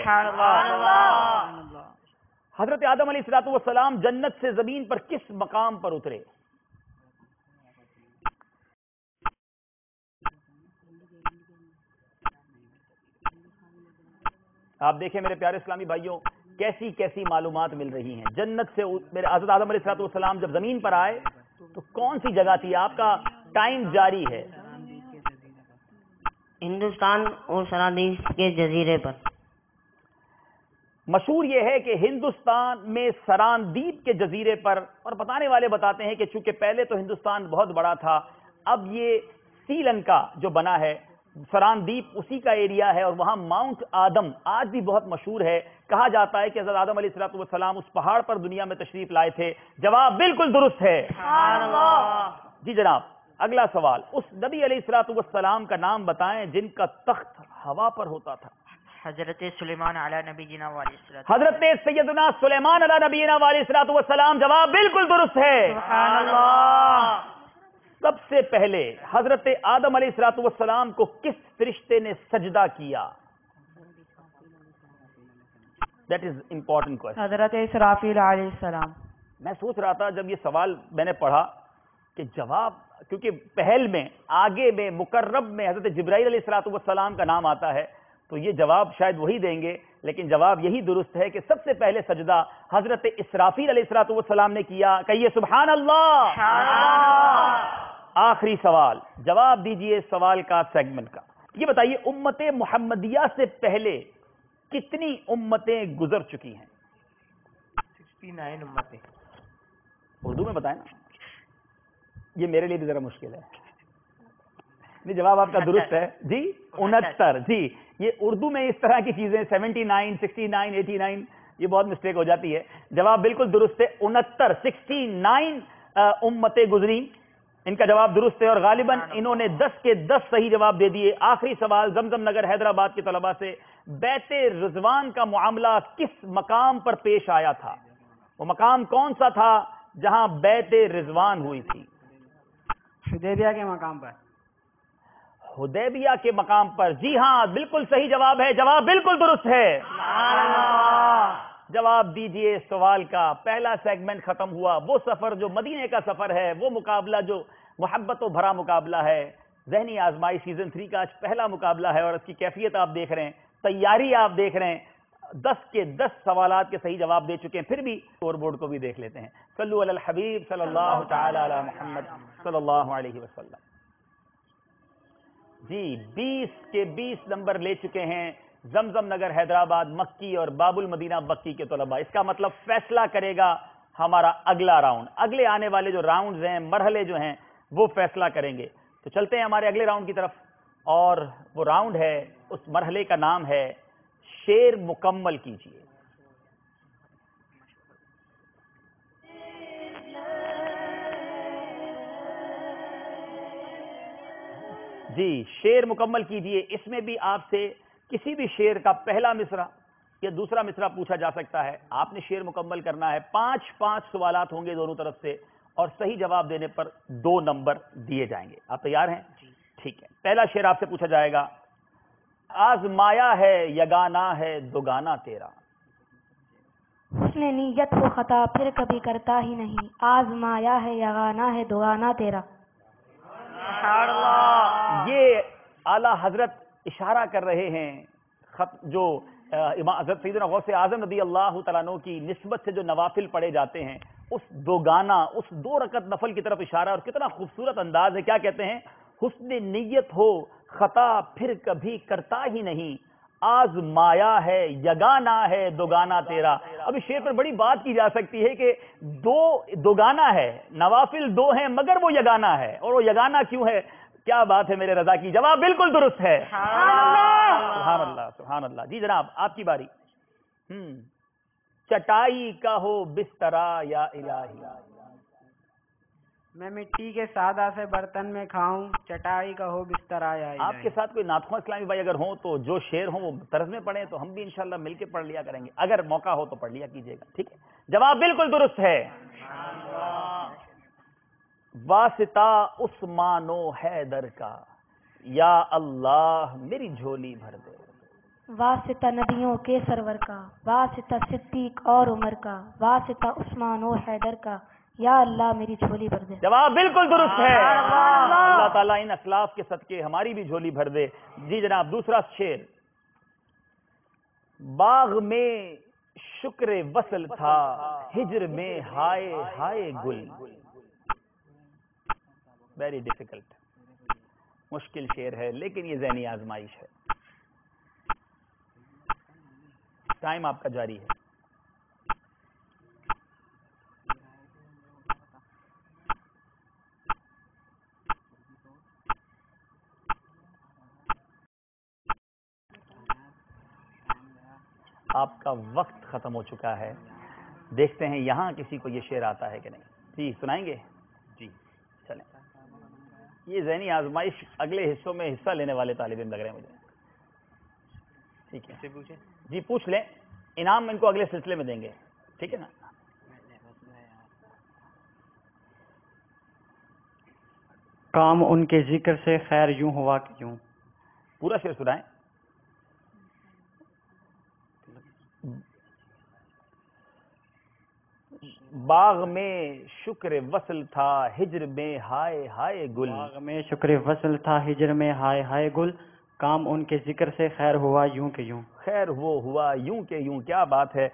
حضرت آدم علیہ السلام جنت سے زمین پر کس مقام پر اترے؟ آپ دیکھیں میرے پیارے اسلامی بھائیوں، کیسی کیسی معلومات مل رہی ہیں۔ جنت سے میرے حضرت آدم علیہ السلام جب زمین پر آئے تو کون سی جگہ تھی؟ آپ کا ٹائم جاری ہے۔ ہندوستان اور سرادیس کے جزیرے پر۔ مشہور یہ ہے کہ ہندوستان میں سراندیپ کے جزیرے پر، اور بتانے والے بتاتے ہیں کہ چونکہ پہلے تو ہندوستان بہت بڑا تھا، اب یہ سری لنکا جو بنا ہے، سراندیپ اسی کا ایریا ہے، اور وہاں ماؤنٹ آدم آج بھی بہت مشہور ہے۔ کہا جاتا ہے کہ حضرت آدم علیہ السلام اس پہاڑ پر دنیا میں تشریف لائے تھے، جواب بالکل درست ہے۔ جی جناب، اگلا سوال، اس نبی علیہ السلام کا نام بتائیں جن کا تخت ہوا پر ہوتا تھا۔ حضرت سلیمان علی نبینا علیہ الصلوۃ حضرت سیدنا سلیمان علی نبینا علیہ السلام، جواب بالکل درست ہے۔ سب سے پہلے حضرت آدم علیہ السلام کو کس فرشتے نے سجدہ کیا؟ That is important question. حضرت اسرافیل علیہ السلام۔ میں سوچ رہا تھا جب یہ سوال میں نے پڑھا کہ جواب، کیونکہ پہل میں آگے میں مقرب میں حضرت جبرائیل علیہ السلام کا نام آتا ہے، تو یہ جواب شاید وہی دیں گے، لیکن جواب یہی درست ہے کہ سب سے پہلے سجدہ حضرت اسرافیل علیہ السلام نے کیا۔ کہیے سبحان اللہ۔ آخری سوال، جواب دیجئے سوال کا سیگمنٹ کا۔ یہ بتائیے امت محمدیہ سے پہلے کتنی امتیں گزر چکی ہیں؟ 69 امتیں۔ اردو میں بتائیں نا، یہ میرے لیے بھی ذرا مشکل ہے۔ نہیں، جواب آپ کا درست ہے جی، 69۔ جی، یہ اردو میں اس طرح کی چیزیں 79، 69، 89 یہ بہت مسٹیک ہو جاتی ہے۔ جواب بالکل درست ہے، 69 امتیں گزری، ان کا جواب درست ہے، اور غالباً انہوں نے 10 کے 10 صحیح جواب دے دیے۔ آخری سوال زمزم نگر حیدرآباد کے طلباء سے، بیت رضوان کا معاملہ کس مقام پر پیش آیا تھا؟ وہ مقام کون سا تھا جہاں بیت رضوان ہوئی تھی؟ حدیبیہ کے مقام پر۔ حدیبیہ کے مقام پر، جی ہاں بالکل صحیح جواب ہے، جواب بالکل درست ہے۔ جواب دیجئے سوال کا۔ پہلا سیگمنٹ ختم ہوا، وہ سفر جو مدینے کا سفر ہے، وہ مقابلہ جو محبت و بھرا مقابلہ ہے، ذہنی آزمائی سیزن 3 کا آج پہلا مقابلہ ہے، اور اس کی کیفیت آپ دیکھ رہے ہیں، تیاری آپ دیکھ رہے ہیں۔ 10 کے 10 سوالات کے صحیح جواب دے چکے ہیں، پھر بھی اسکور بورڈ کو بھی دیکھ لیتے ہیں۔ صلو علی الحبیب صلی اللہ تعالی علی محمد صلی اللہ علیہ وسلم۔ جی 20 کے 20 نمبر لے چکے ہیں زمزم نگر حیدرآباد مکی اور باب المدینہ بکی کے طلباء۔ اس کا مطلب فیصلہ کرے گا ہمارا اگلا راؤنڈ، اگلے آنے والے جو راؤنڈز ہیں، مرحلے جو ہیں، وہ فیصلہ کریں گے۔ تو چلتے ہیں ہمارے اگلے راؤنڈ کی طرف، اور وہ راؤنڈ ہے، اس مرحلے کا نام ہے شعر مکمل کیجیے۔ جی شعر مکمل کیجیے، اس میں بھی آپ سے کسی بھی شعر کا پہلا مصرع یا دوسرا مصرع پوچھا جا سکتا ہے۔ آپ نے شعر مکمل کرنا ہے، 5 سوالات ہوں گے دونوں طرف سے، اور صحیح جواب دینے پر 2 نمبر دیے جائیں گے۔ آپ تیار ہیں؟ ٹھیک ہے، پہلا شعر آپ سے پوچھا جائے گا۔ آزمایا ہے یگانہ ہے دوگانہ تیرا۔ حسن نیت کو خطا پھر کبھی کرتا ہی نہیں، آزمایا ہے یگانہ ہے دوگانہ تیرا۔ یہ اعلی حضرت اشارہ کر رہے ہیں جو امام حضرت سیدنا غوث اعظم رضی اللہ تعالیٰ عنہ کی نسبت سے جو نوافل پڑھے جاتے ہیں اس اس 2 رکعت نفل کی طرف اشارہ، اور کتنا خوبصورت انداز ہے. کیا کہتے ہیں؟ حسن نیت ہو خطا پھر کبھی کرتا ہی نہیں، آزمایا ہے یگانا ہے دوگانا تیرا. اب اس شعر پر بڑی بات کی جا سکتی ہے کہ دوگانا ہے، نوافل 2 ہیں مگر وہ یگانا ہے، اور وہ یگانا کیوں ہے؟ کیا بات ہے میرے رضا کی، جواب بالکل درست ہے. سبحان اللہ سبحان اللہ. جی جناب آپ کی باری. چٹائی کا ہو بسترا یا الہی. میں مٹی کے سادہ سے برتن میں کھاؤں، چٹائی کا ہو بسترا یا الہی. آپ کے ساتھ کوئی ناتخواں اسلامی بھائی اگر ہوں تو جو شعر ہوں وہ طرز میں پڑھیں تو ہم بھی انشاءاللہ مل کے پڑھ لیا کریں گے، اگر موقع ہو تو پڑھ لیا کیجیے گا. ٹھیک ہے، جواب بالکل درست ہے. واسطہ عثمان و حیدر کا یا اللہ میری جھولی بھر دے. واسطہ نبیوں کے سرور کا، واسطہ صدیق اور عمر کا، واسطہ عثمان و حیدر کا، یا اللہ میری جھولی بھر دے. جواب بالکل درست ہے. اللہ تعالیٰ ان اسلاف کے صدقے ہماری بھی جھولی بھر دے. جی جناب دوسرا شعر. باغ میں شکر وصل تھا، ہجر میں ہائے ہائے گل. ویری ڈیفیکلٹ، مشکل شعر ہے لیکن یہ ذہنی آزمائش ہے. ٹائم آپ کا جاری ہے. آپ کا وقت ختم ہو چکا ہے. دیکھتے ہیں یہاں کسی کو یہ شعر آتا ہے کہ نہیں. جی سنائیں گے؟ جی چلیں. یہ ذہنی آزمائش اگلے حصوں میں حصہ لینے والے طالب علم لگ رہے ہیں مجھے. ٹھیک ہے پوچھیں. جی پوچھ لیں، انعام ان کو اگلے سلسلے میں دیں گے. ٹھیک ہے نا. کام ان کے ذکر سے خیر یوں ہوا کیوں. پورا شعر سنائیں. باغ میں شکر وصل تھا ہجر میں ہائے ہائے گل. باغ میں شکر وصل تھا ہجر میں ہائے ہائے گل، کام ان کے ذکر سے خیر ہوا یوں کہ یوں. خیر وہ ہوا یوں کہ یوں. کیا بات ہے.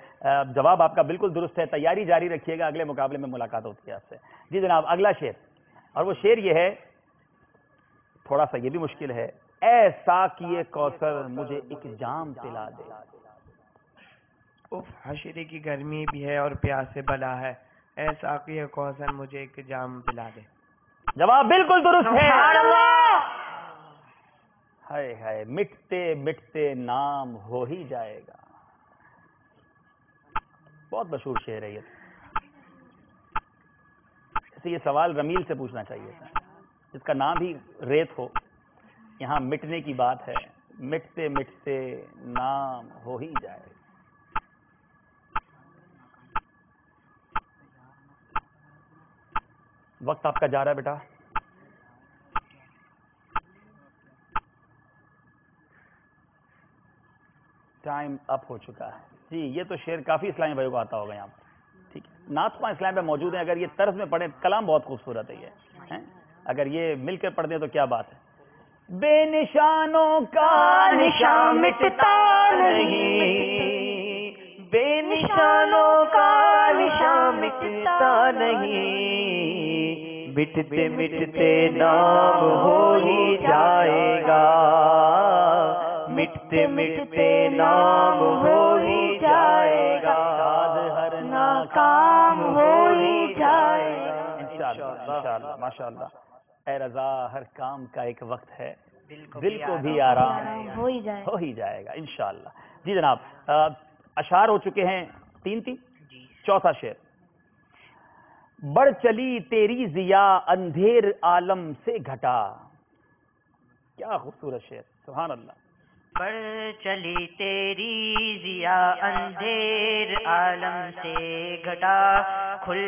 جواب آپ کا بالکل درست ہے. تیاری جاری رکھیے گا، اگلے مقابلے میں ملاقات ہوتی ہے آپ سے. جی جناب اگلا شعر، اور وہ شعر یہ ہے، تھوڑا سا یہ بھی مشکل ہے. اے ساقی کوثر مجھے ایک جام پلا دے. حشرے کی گرمی بھی ہے اور پیاس سے بلا ہے، اے ساقی کوثر مجھے ایک جام پلا دے. جواب بالکل درست ہے. ہائے ہائے مٹتے مٹتے نام ہو ہی جائے گا. بہت مشہور شعر ہے یہ. ایسے یہ سوال رمیل سے پوچھنا چاہیے تھا، جس کا نام ہی ریت ہو. یہاں مٹنے کی بات ہے. مٹتے مٹتے نام ہو ہی جائے گا. وقت آپ کا جا رہا ہے بیٹا. ٹائم اپ ہو چکا ہے. جی یہ تو شعر کافی اسلامی بھائیوں کو آتا ہوگا یہاں پر. ٹھیک ہے، ناتخواں اسلام پہ موجود ہیں. اگر یہ طرز میں پڑھیں، کلام بہت خوبصورت ہے یہ. اگر یہ مل کر پڑھ دیں تو کیا بات ہے. بے نشانوں کا نشان مٹتا نہیں، بے نشانوں کا نشان مٹتا نہیں، مٹتے مٹتے نام ہو ہی جائے گا، مٹتے مٹتے نام ہو ہی جائے گا، ہر ناکام ہو ہی جائے گا. انشاءاللہ ماشاءاللہ. اے رضا ہر کام کا ایک وقت ہے، دل کو بھی آرام ہو ہی جائے گا انشاءاللہ. جی جناب اشعار ہو چکے ہیں 3. چوتھا شعر. بڑھ چلی تیری ضیا اندھیر عالم سے گھٹا. کیا خوبصورت شعر، سبحان اللہ. بڑھ چلی تیری ضیا اندھیر عالم سے گھٹا، کھل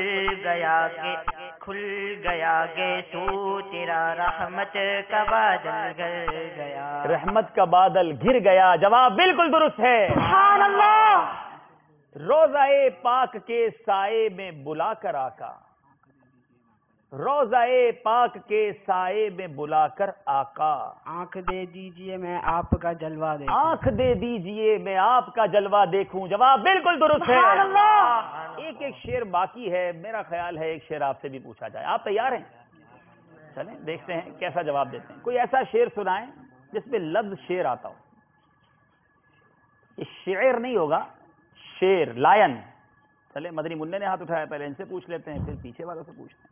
گیا گے تو تیرا رحمت کا بادل گر گیا. رحمت کا بادل گر گیا. جواب بالکل درست ہے. سبحان اللہ. روضہ پاک کے سائے میں بلا کر آقا، روضہ پاک کے سائے میں بلا کر آقا آنکھ دے دیجئے میں آپ کا جلوہ دیکھوں. آنکھ دے دیجئے میں آپ کا جلوہ دیکھوں. جواب بالکل درست ہے. ایک شعر باقی ہے، میرا خیال ہے ایک شعر آپ سے بھی پوچھا جائے. آپ تیار ہیں؟ چلیں دیکھتے ہیں کیسا جواب دیتے ہیں. کوئی ایسا شعر سنائیں جس میں لفظ شعر آتا ہو. یہ شعر نہیں ہوگا، شعر، لائن. چلے مدنی منع نے ہاتھ اٹھایا، پہلے ان سے پوچھ لیتے ہیں پھر پیچھے والوں سے پوچھتے ہیں.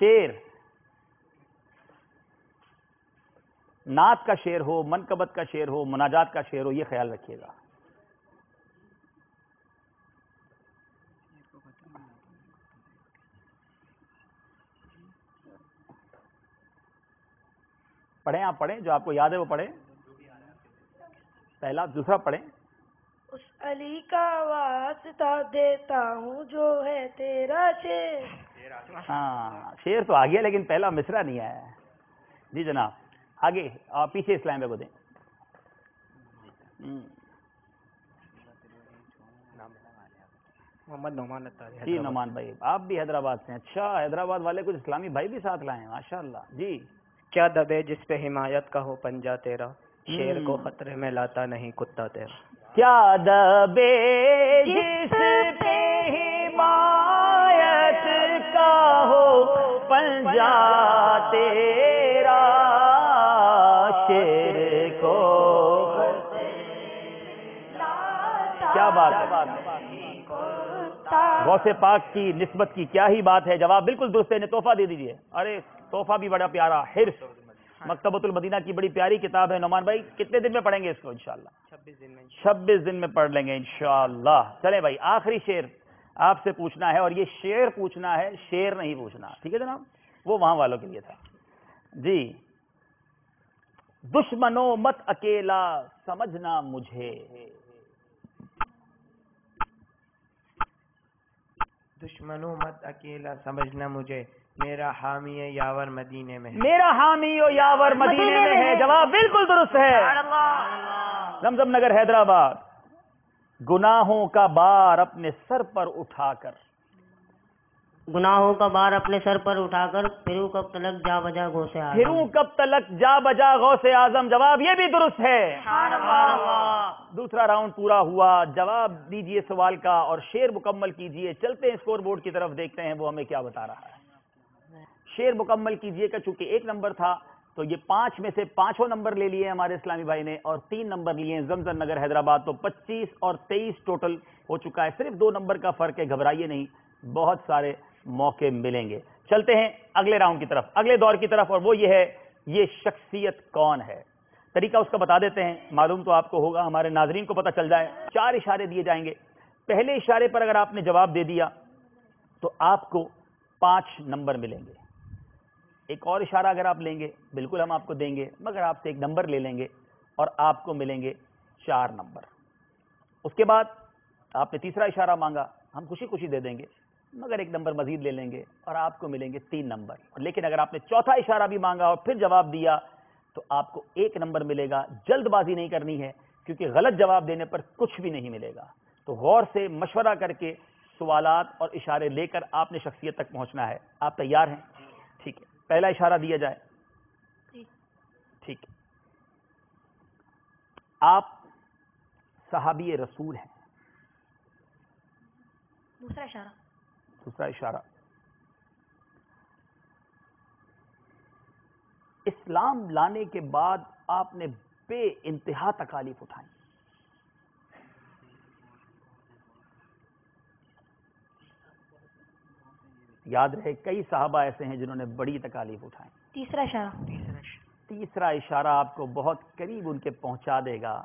شعر، نعت کا شعر ہو، منقبت کا شعر ہو، مناجات کا شعر ہو، یہ خیال رکھیے گا. پڑھیں، آپ پڑھیں، جو آپ کو یاد ہے وہ پڑھیں. پہلا، دوسرا پڑھیں. اس علی کا واسطہ دیتا ہوں جو ہے تیرا شعر. ہاں شعر تو آ گیا لیکن پہلا مصرع نہیں آیا ہے. جی جناب آگے، آپ پیچھے اسلام کو دیں. محمد نعمان. جی نعمان بھائی، آپ بھی حیدرآباد سے ہیں. اچھا، حیدرآباد والے کچھ اسلامی بھائی بھی ساتھ لائے ہیں، ماشاء اللہ. جی. کیا دبے جس پہ حمایت کا ہو پنجہ تیرا، شیر کو خطرے میں لاتا نہیں کتا تیرا. کیا دبے جس پہ حمایت کا ہو پنجہ تیرا، شیر کو. کیا بات ہے، غوث پاک کی نسبت کی کیا ہی بات ہے. جواب بالکل درست ہے. انہیں تحفہ دے دیجئے. ارے تحفہ بھی بڑا پیارا، حرص، مکتبۃ المدینہ کی بڑی پیاری کتاب ہے. نعمان بھائی کتنے دن میں پڑھیں گے اس کو؟ انشاءاللہ 26 دن میں پڑھ لیں گے انشاءاللہ. چلیں بھائی، آخری شعر آپ سے پوچھنا ہے، اور یہ شعر پوچھنا ہے، شعر نہیں پوچھنا. ٹھیک ہے جناب؟ وہ وہاں والوں کے لیے تھا. جی. دشمنوں مت اکیلا سمجھنا مجھے، دشمنوں مت اکیلا سمجھنا مجھے، میرا حامی یاور مدینے میں ہے. میرا حامی و یاور مدینے میں ہے. جواب بالکل درست ہے. زمزم نگر حیدرآباد. گناہوں کا بار اپنے سر پر اٹھا کر، گناہوں کا بار اپنے سر پر اٹھا کر پھروں کب تلک جا بجا غوث اعظم. پھروں کب تلک جا بجا غوث اعظم. جواب یہ بھی درست ہے. دوسرا راؤنڈ پورا ہوا. جواب دیجئے سوال کا اور شعر مکمل کیجئے. چلتے ہیں اسکور بورڈ کی طرف، دیکھتے ہیں وہ ہمیں کیا بتا رہا ہے. شعر مکمل کیجئے گا. چونکہ 1 نمبر تھا تو یہ 5 میں سے 5 نمبر لے لیے ہمارے اسلامی بھائی نے، اور 3 نمبر لیے زمزم نگر حیدرآباد. تو 25 اور 23 ٹوٹل ہو چکا ہے. صرف 2 نمبر کا فرق ہے. گھبرائیے نہیں، بہت سارے موقع ملیں گے. چلتے ہیں اگلے راؤنڈ کی طرف، اگلے دور کی طرف، اور وہ یہ ہے، یہ شخصیت کون ہے. طریقہ اس کا بتا دیتے ہیں. معلوم تو آپ کو ہوگا، ہمارے ناظرین کو پتہ چل جائے. 4 اشارے دیے جائیں گے. پہلے اشارے پر اگر آپ نے جواب دے دیا تو آپ کو 5 نمبر ملیں گے. ایک اور اشارہ اگر آپ لیں گے بالکل ہم آپ کو دیں گے، مگر آپ سے 1 نمبر لے لیں گے اور آپ کو ملیں گے 4 نمبر. اس کے بعد آپ نے تیسرا اشارہ مانگا، ہم خوشی خوشی دے دیں گے، مگر 1 نمبر مزید لے لیں گے اور آپ کو ملیں گے 3 نمبر. لیکن اگر آپ نے چوتھا اشارہ بھی مانگا اور پھر جواب دیا تو آپ کو 1 نمبر ملے گا. جلد بازی نہیں کرنی ہے کیونکہ غلط جواب دینے پر کچھ بھی نہیں ملے گا. تو غور سے مشورہ کر کے سوالات اور اشارے لے کر آپ نے شخصیت تک پہنچنا ہے. آپ تیار ہیں؟ ٹھیک ہے، پہلا اشارہ دیا جائے. ٹھیک ہے. آپ صحابی رسول ہیں. دوسرا اشارہ. دوسرا اشارہ، اسلام لانے کے بعد آپ نے بے انتہا تکالیف اٹھائیں. یاد رہے کئی صحابہ ایسے ہیں جنہوں نے بڑی تکالیف اٹھائیں. تیسرا اشارہ. تیسرا اشارہ آپ کو بہت قریب ان کے پہنچا دے گا.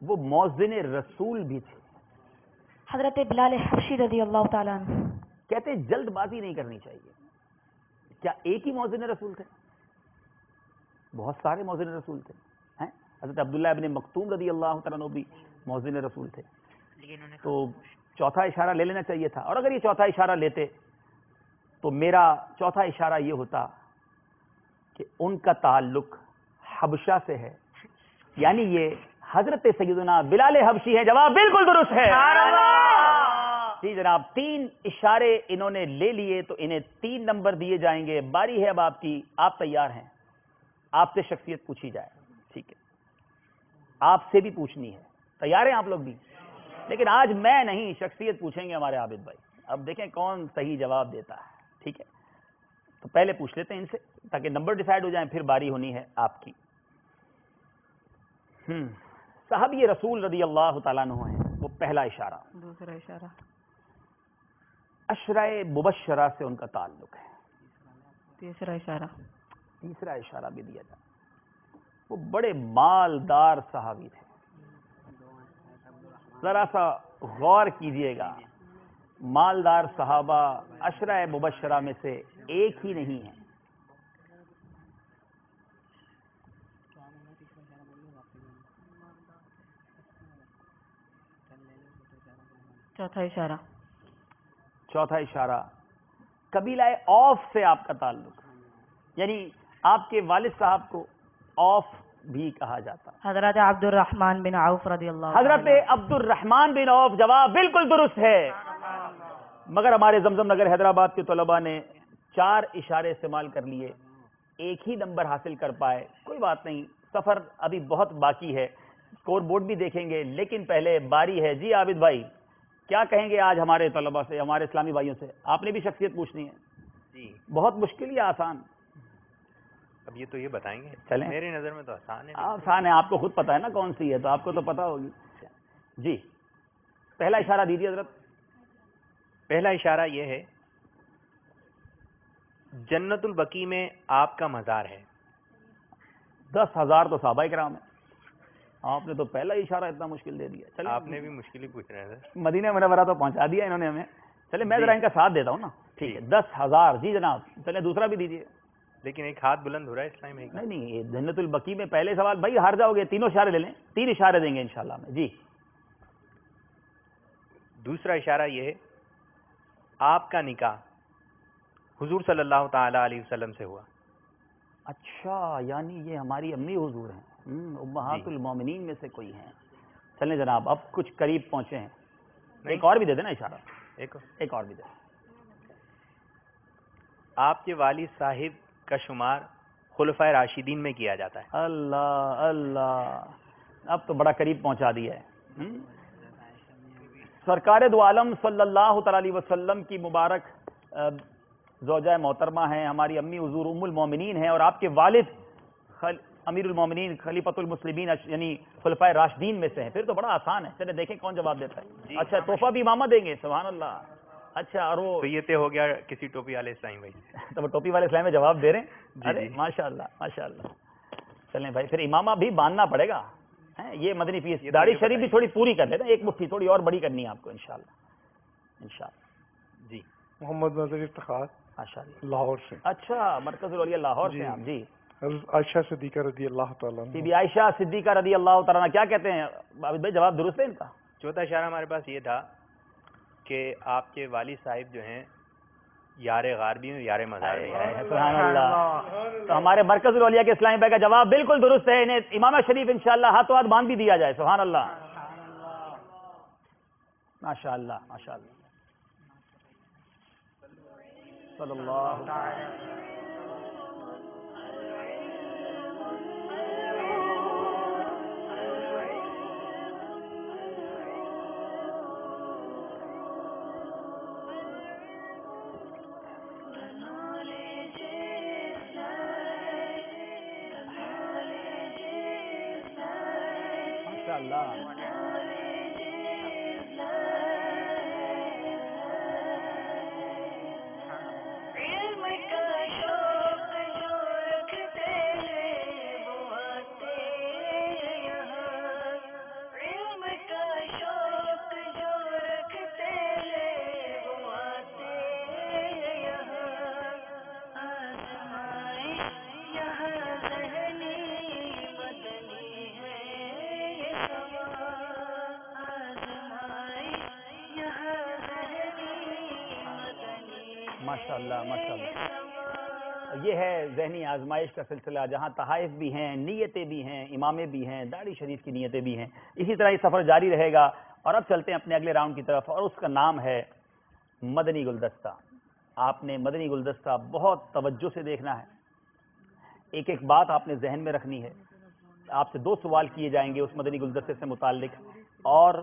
وہ مؤذن رسول بھی تھے. حضرت بلال حبشی رضی اللہ تعالیٰ عنہ. کہتے ہیں جلد بازی نہیں کرنی چاہیے. کیا ایک ہی مؤذن رسول تھے؟ بہت سارے مؤذن رسول تھے. حضرت عبداللہ ابن مکتوم رضی اللہ تعالیٰ عنہ بھی مؤذن رسول تھے. تو چوتھا اشارہ لے لینا چاہیے تھا. اور اگر یہ چوتھا اشارہ لیتے تو میرا چوتھا اشارہ یہ ہوتا کہ ان کا تعلق حبشہ سے ہے، یعنی یہ حضرت سیدنا بلال حبشی ہے. جواب بالکل درست ہے. جی جناب 3 اشارے انہوں نے لے لیے تو انہیں 3 نمبر دیے جائیں گے. باری ہے اب آپ کی. آپ تیار ہیں؟ آپ سے شخصیت پوچھی جائے. ٹھیک ہے, آپ سے بھی پوچھنی ہے. تیار ہیں آپ لوگ بھی؟ لیکن آج میں نہیں, شخصیت پوچھیں گے ہمارے عابد بھائی. اب دیکھیں کون صحیح جواب دیتا ہے. ٹھیک ہے, تو پہلے پوچھ لیتے ہیں ان سے تاکہ نمبر ڈیسائیڈ ہو جائیں, پھر باری ہونی ہے آپ کی. صحابی رسول رضی اللہ تعالیٰ عنہ ہیں. وہ پہلا اشارہ. دوسرا اشارہ عشرۂ مبشرہ سے ان کا تعلق ہے. تیسرا اشارہ. تیسرا اشارہ بھی دیا جائے. وہ بڑے مالدار صحابی تھے. ذرا سا غور کیجئے گا, مالدار صحابہ عشرۂ مبشرہ میں سے ایک ہی نہیں ہے. چوتھا اشارہ. چوتھا اشارہ قبیلہ اوف سے آپ کا تعلق, یعنی آپ کے والد صاحب کو اوف بھی کہا جاتا. حضرت عبد الرحمن بن عوف رضی اللہ. حضرت عبد الرحمن بن عوف. جواب بالکل درست ہے, مگر ہمارے زمزم نگر حیدرآباد کے طلباء نے 4 اشارے استعمال کر لیے, ایک ہی نمبر حاصل کر پائے. کوئی بات نہیں, سفر ابھی بہت باقی ہے, اسکور بورڈ بھی دیکھیں گے, لیکن پہلے باری ہے. جی عابد بھائی, کیا کہیں گے آج ہمارے طلباء سے, ہمارے اسلامی بھائیوں سے؟ آپ نے بھی شخصیت پوچھنی ہے. جی بہت مشکل یا آسان؟ اب یہ تو یہ بتائیں گے. چلیں, میری نظر میں تو آسان ہے. آسان ہے, آپ کو خود پتا ہے نا کون سی ہے, تو آپ کو تو پتا ہوگی. جی پہلا اشارہ دیجیے حضرت. پہلا اشارہ یہ ہے, جنت البقیع میں آپ کا مزار ہے. 10,000 تو صحابہ کرام ہیں. آپ نے تو پہلا اشارہ اتنا مشکل دے دیا. چلے, آپ نے بھی مشکل ہی پوچھ رہے ہیں سر. مدینہ منورہ تو پہنچا دیا انہوں نے ہمیں. چلے میں ذرا ان کا ساتھ دیتا ہوں نا. ٹھیک ہے, 10,000. جی جناب, چلے دوسرا بھی دیجیے. لیکن ایک ہاتھ بلند ہو رہا ہے اس ٹائم. نہیں نہیں, یہ جنت البقیع میں پہلے سوال. بھائی ہار جاؤ گے, تینوں اشارے لے لیں. 3 اشارے دیں گے انشاءاللہ میں. جی دوسرا اشارہ یہ ہے, آپ کا نکاح حضور صلی اللہ تعالی علیہ وسلم سے ہوا. اچھا, یعنی یہ ہماری امی حضور ہیں, امہات المومنین میں سے کوئی ہیں. چلیں جناب, اب کچھ قریب پہنچے ہیں. ایک اور بھی دے دینا اشارہ. ایک اور بھی دے. آپ کے والد صاحب کا شمار خلفائے راشدین میں کیا جاتا ہے. اللہ اللہ, اب تو بڑا قریب پہنچا دیا ہے. سرکار دو عالم صلی اللہ تعالی علیہ وسلم کی مبارک زوجہ محترمہ ہیں, ہماری امی حضور ام المومنین ہیں, اور آپ کے والد امیر المومنین خلیفۃ المسلمین یعنی خلفائے راشدین میں سے ہیں. پھر تو بڑا آسان ہے. چلے دیکھیں کون جواب دیتا ہے. اچھا, تحفہ بھی امامہ دیں گے. سبحان اللہ. اچھا, اور وہ تو یہ طے ہو گیا کسی ٹوپی والے اسلام بھائی. تو وہ ٹوپی والے اسلام میں جواب دے رہے ہیں. جی ماشاء اللہ ماشاء اللہ. چلیں بھائی, پھر امامہ بھی باندھنا پڑے گا. یہ مدنی فیس, داڑھی شریف بھی تھوڑی پوری کر لیتے ہیں, ایک مٹھی تھوڑی اور بڑی کرنی ہے آپ کو انشاءاللہ. انشاءاللہ. جی محمد نظیر افتخار ماشاء اللہ, لاہور سے. اچھا, مرکز الاولیاء لاہور سے آپ. جی عائشہ صدیقہ رضی اللہ تعالیٰ عنہ. بی بی عائشہ صدیقہ رضی اللہ تعالیٰ عنہ. کیا کہتے ہیں عابد بھائی, جواب درست ہے ان کا؟ چوتھا اشارہ ہمارے پاس یہ تھا کہ آپ کے والد صاحب جو ہیں یار غار بھی ہیں, یار مزار بھی ہیں. سبحان اللہ. تو ہمارے مرکز الاولیاء کے اسلامی بھائی کا جواب بالکل درست ہے. انہیں امامہ شریف انشاءاللہ ہاتھوں ہاتھ باندھ بھی دیا جائے. سبحان اللہ ماشاء اللہ ماشاء اللہ. صلی اللہ ماشاءاللہ ماشاءاللہ. یہ ہے ذہنی آزمائش کا سلسلہ, جہاں تحائف بھی ہیں, نیتیں بھی ہیں, امامے بھی ہیں, داڑھی شریف کی نیتیں بھی ہیں. اسی طرح یہ سفر جاری رہے گا اور اب چلتے ہیں اپنے اگلے راؤنڈ کی طرف، اور اس کا نام ہے مدنی گلدستہ۔ آپ نے مدنی گلدستہ بہت توجہ سے دیکھنا ہے، ایک ایک بات آپ نے ذہن میں رکھنی ہے۔ آپ سے 2 سوال کیے جائیں گے اس مدنی گلدستے سے متعلق، اور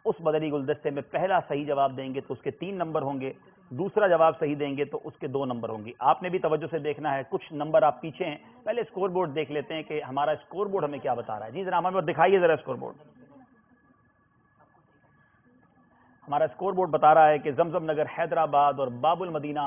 اس مدنی گلدستے میں پہلا صحیح جواب دیں گے تو اس کے 3 نمبر ہوں گے، دوسرا جواب صحیح دیں گے تو اس کے 2 نمبر ہوں گے۔ آپ نے بھی توجہ سے دیکھنا ہے، کچھ نمبر آپ پیچھے ہیں، پہلے اسکور بورڈ دیکھ لیتے ہیں کہ ہمارا اسکور بورڈ ہمیں کیا بتا رہا ہے۔ جی ذرا ہمیں دکھائیے ذرا اسکور بورڈ۔ ہمارا اسکور بورڈ بتا رہا ہے کہ زمزم نگر حیدرآباد اور باب المدینہ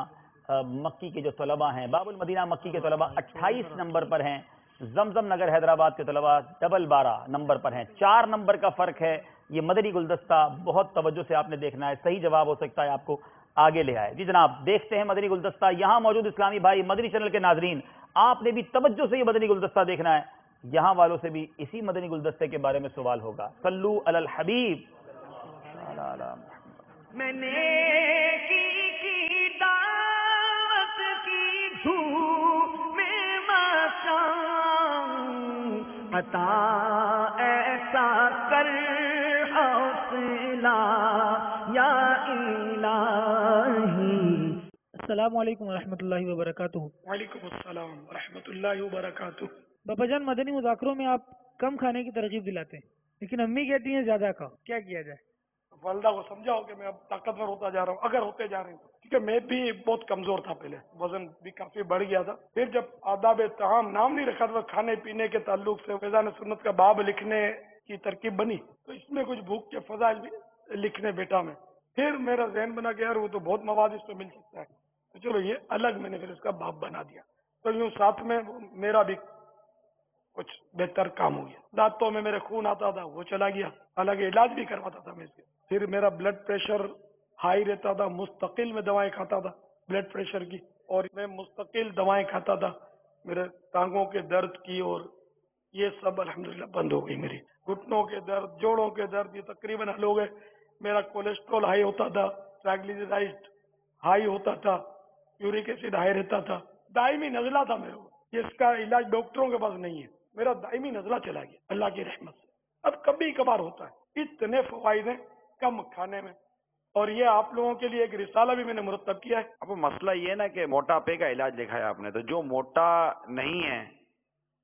مکی کے جو طلباء ہیں، باب المدینہ مکی کے طلباء 28 نمبر پر ہیں، زمزم نگر حیدرآباد کے طلباء 12 نمبر پر ہیں، 4 نمبر کا فرق ہے۔ یہ مدنی گلدستہ بہت توجہ سے آپ نے دیکھنا ہے، صحیح جواب ہو سکتا ہے آپ کو آگے لے آئے۔ جی جناب دیکھتے ہیں مدنی گلدستہ۔ یہاں موجود اسلامی بھائی، مدنی چینل کے ناظرین، آپ نے بھی توجہ سے یہ مدنی گلدستہ دیکھنا ہے۔ یہاں والوں سے بھی اسی مدنی گلدستے کے بارے میں سوال ہوگا۔ صلو علی الحبیب۔ میں نے کی دعوت کی دھوم میں مچاؤں، عطا ایسا کر حوصلہ یا الہی۔ السلام علیکم ورحمۃ اللہ وبرکاتہ۔ وعلیکم السلام ورحمۃ اللہ وبرکاتہ۔ بابا جان، مدنی مذاکروں میں آپ کم کھانے کی ترغیب دلاتے ہیں، لیکن امی کہتی ہیں زیادہ کھاؤ، کیا کیا جائے؟ والدہ کو سمجھاؤ کہ میں اب طاقتور ہوتا جا رہا ہوں، اگر ہوتے جا رہے ہیں، کیونکہ میں بھی بہت کمزور تھا پہلے، وزن بھی کافی بڑھ گیا تھا۔ پھر جب آداب طعام نام نہیں رکھا تھا، کھانے پینے کے تعلق سے فیضان سنت کا باب لکھنے کی ترکیب بنی، تو اس میں کچھ بھوک کے فضائل بھی لکھنے بیٹا میں، پھر میرا ذہن بنا کہ یار وہ تو بہت مواد اس پہ مل سکتا ہے، تو چلو یہ الگ میں نے پھر اس کا باب بنا دیا، تو یوں ساتھ میں میرا بھی کچھ بہتر کام ہو گیا۔ دانتوں میں میرے خون آتا تھا، وہ چلا گیا، حالانکہ علاج بھی کرواتا تھا میں اس کے۔ پھر میرا بلڈ پریشر ہائی رہتا تھا، مستقل میں دوائیں کھاتا تھا بلڈ پریشر کی، اور میں مستقل دوائیں کھاتا تھا میرے ٹانگوں کے درد کی، اور یہ سب الحمدللہ بند ہو گئی میری۔ گھٹنوں کے درد، جوڑوں کے درد یہ تقریباً حل ہو گئے۔ میرا کولیسٹرول ہائی ہوتا تھا، ٹرائگلیسیرائڈ ہائی ہوتا تھا، یورک ایسڈ ہائی رہتا تھا، دائمی نزلہ تھا میرے کو، اس کا علاج ڈاکٹروں کے پاس نہیں ہے، میرا دائمی نزلہ چلا گیا اللہ کی رحمت سے۔ اب کبھی کبھار ہوتا ہے، اتنے فوائد ہیں کم کھانے میں، اور یہ آپ لوگوں کے لیے ایک رسالہ بھی میں نے مرتب کیا ہے۔ اب مسئلہ یہ نا کہ موٹاپے کا علاج لکھا ہے آپ نے، تو جو موٹا نہیں ہے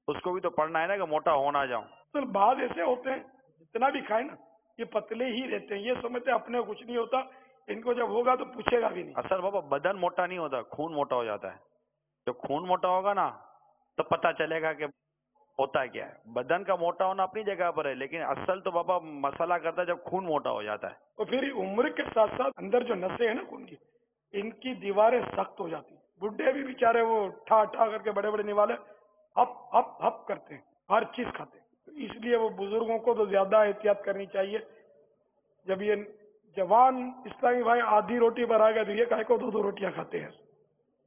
اس کو بھی تو پڑھنا ہے نا کہ موٹا ہو نہ جاؤں۔ تو بعض ایسے ہوتے ہیں جتنا بھی کھائیں نا یہ پتلے ہی رہتے ہیں، یہ سمجھتے ہیں اپنے کچھ نہیں ہوتا، ان کو جب ہوگا تو پوچھے گا بھی نہیں۔ اصل بابا بدن موٹا نہیں ہوتا، خون موٹا ہو جاتا ہے۔ جب خون موٹا ہوگا نا تو پتہ چلے گا کہ ہوتا کیا ہے۔ بدن کا موٹا ہونا اپنی جگہ پر ہے، لیکن اصل تو بابا مسئلہ کرتا ہے جب خون موٹا ہو جاتا ہے۔ اور پھر عمر کے ساتھ ساتھ اندر جو نسیں ہیں نا خون کی، ان کی دیواریں سخت ہو جاتی ہیں۔ بڈھے بھی بیچارے وہ ٹھا ٹھا کر کے بڑے بڑے نوالے ہپ ہپ ہپ کرتے ہیں، ہر چیز کھاتے ہیں، تو اس لیے وہ بزرگوں کو تو زیادہ احتیاط کرنی چاہیے۔ جب یہ جوان اسلامی بھائی آدھی روٹی پر آ گئے تو یہ کہے کو 2 روٹیاں کھاتے ہیں،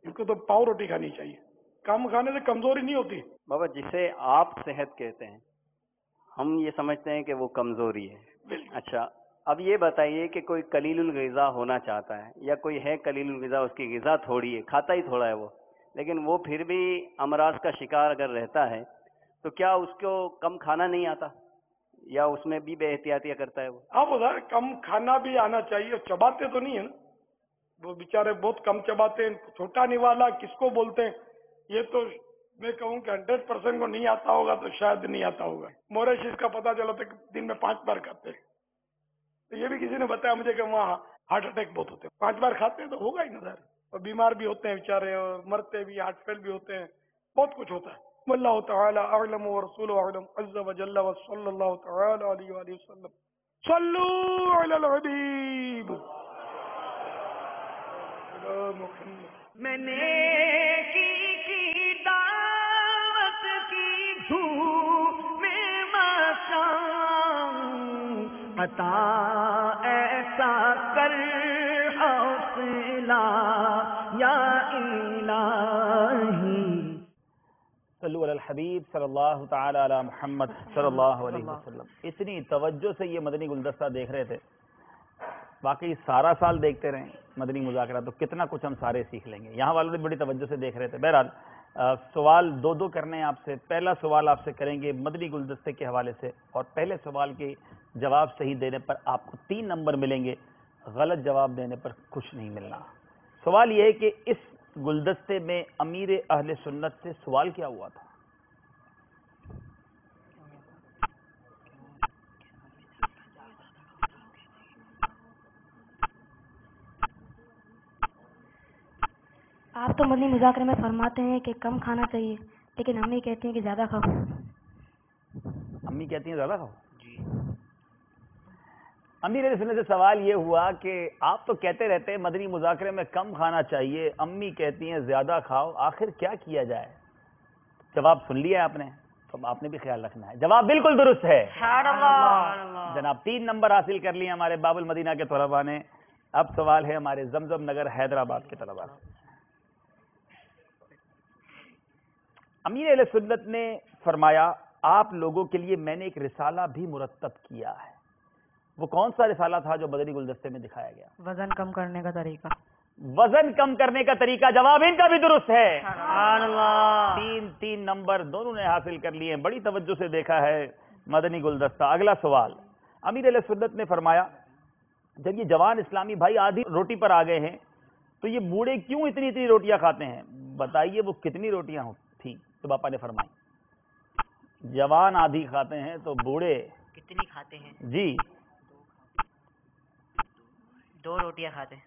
ان کو تو پاؤ روٹی کھانی چاہیے۔ کم کھانے سے کمزوری نہیں ہوتی۔ بابا جسے آپ صحت کہتے ہیں ہم یہ سمجھتے ہیں کہ وہ کمزوری ہے۔ اچھا اب یہ بتائیے کہ کوئی قلیل الغذا ہونا چاہتا ہے، یا کوئی ہے قلیل الغذا، اس کی غذا تھوڑی ہے، کھاتا ہی تھوڑا ہے وہ، لیکن وہ پھر بھی امراض کا شکار اگر رہتا ہے تو کیا اس کو کم کھانا نہیں آتا، یا اس میں بھی بے احتیاطیاں کرتا ہے وہ؟ آپ ادھر کم کھانا بھی آنا چاہیے، چباتے تو نہیں ہے نا وہ بیچارے، بہت کم چباتے ہیں۔ چھوٹا نوالا کس کو بولتے ہیں، یہ تو میں کہوں کہ 100% کو نہیں آتا ہوگا تو شاید نہیں آتا ہوگا۔ موریشس کا پتہ چلا تھا کہ دن میں 5 بار کھاتے ہیں، تو یہ بھی کسی نے بتایا مجھے کہ وہاں ہارٹ اٹیک بہت ہوتے ہیں، 5 بار کھاتے ہیں تو ہوگا ہی نظر، اور بیمار بھی ہوتے ہیں بیچارے، اور مرتے بھی، ہارٹ فیل بھی ہوتے ہیں، بہت کچھ ہوتا ہے۔ واللہ تعالی اعلم ورسولہ اعلم عز وجل وصلی اللہ تعالی علیہ وآلہ وسلم۔ صلو علی الحبیب میں نے کی دعوت کی دھوم میں مچاؤں، عطا ایسا کر حوصلہ یا الہی۔ صلو علی الحبیب صلی اللہ تعالی علی محمد صلی اللہ علیہ وسلم۔ اتنی توجہ سے یہ مدنی گلدستہ دیکھ رہے تھے، باقی سارا سال دیکھتے رہیں مدنی مذاکرہ تو کتنا کچھ ہم سارے سیکھ لیں گے۔ یہاں والوں نے بڑی توجہ سے دیکھ رہے تھے۔ بہرحال سوال دو دو کرنے ہیں آپ سے. پہلا سوال آپ سے کریں گے مدنی گلدستے کے حوالے سے, اور پہلے سوال کے جواب صحیح دینے پر آپ کو 3 نمبر ملیں گے, غلط جواب دینے پر کچھ نہیں ملنا. سوال یہ ہے کہ اس گلدستے میں امیر اہل سنت سے سوال کیا ہوا تھا؟ آپ تو مدنی مذاکرے میں فرماتے ہیں کہ کم کھانا چاہیے, لیکن امی کہتی ہیں کہ زیادہ کھاؤ. امی کہتی ہیں زیادہ کھاؤ؟ جی. امیر اہل سنت سے سوال یہ ہوا کہ آپ تو کہتے رہتے ہیں مدنی مذاکرے میں کم کھانا چاہیے, امی کہتی ہیں زیادہ کھاؤ, آخر کیا کیا جائے؟ جواب سن لیا آپ نے, تو آپ نے بھی خیال رکھنا ہے. جواب بالکل درست ہے جناب. 3 نمبر حاصل کر لیے ہمارے باب المدینہ کے طلباء نے. اب سوال ہے ہمارے زمزم نگر حیدرآباد کے طلباء سے. امیر اہل سنت نے فرمایا آپ لوگوں کے لیے میں نے ایک رسالہ بھی مرتب کیا ہے. وہ کون سا رسالہ تھا جو مدنی گلدستے میں دکھایا گیا؟ وزن کم کرنے کا طریقہ. وزن کم کرنے کا طریقہ. جواب ان کا بھی درست ہے. 3 نمبر دونوں نے حاصل کر لیے ہیں. بڑی توجہ سے دیکھا ہے مدنی گلدستہ. اگلا سوال. امیر اہل سنت نے فرمایا جب یہ جوان اسلامی بھائی آدھی روٹی پر آ گئے ہیں تو یہ بوڑھے کیوں اتنی اتنی روٹیاں کھاتے ہیں؟ بتائیے وہ کتنی روٹیاں تھیں تو باپا نے فرمائی. جوان آدھی کھاتے ہیں تو بوڑھے کتنی کھاتے ہیں؟ جی 2 روٹیاں کھاتے ہیں.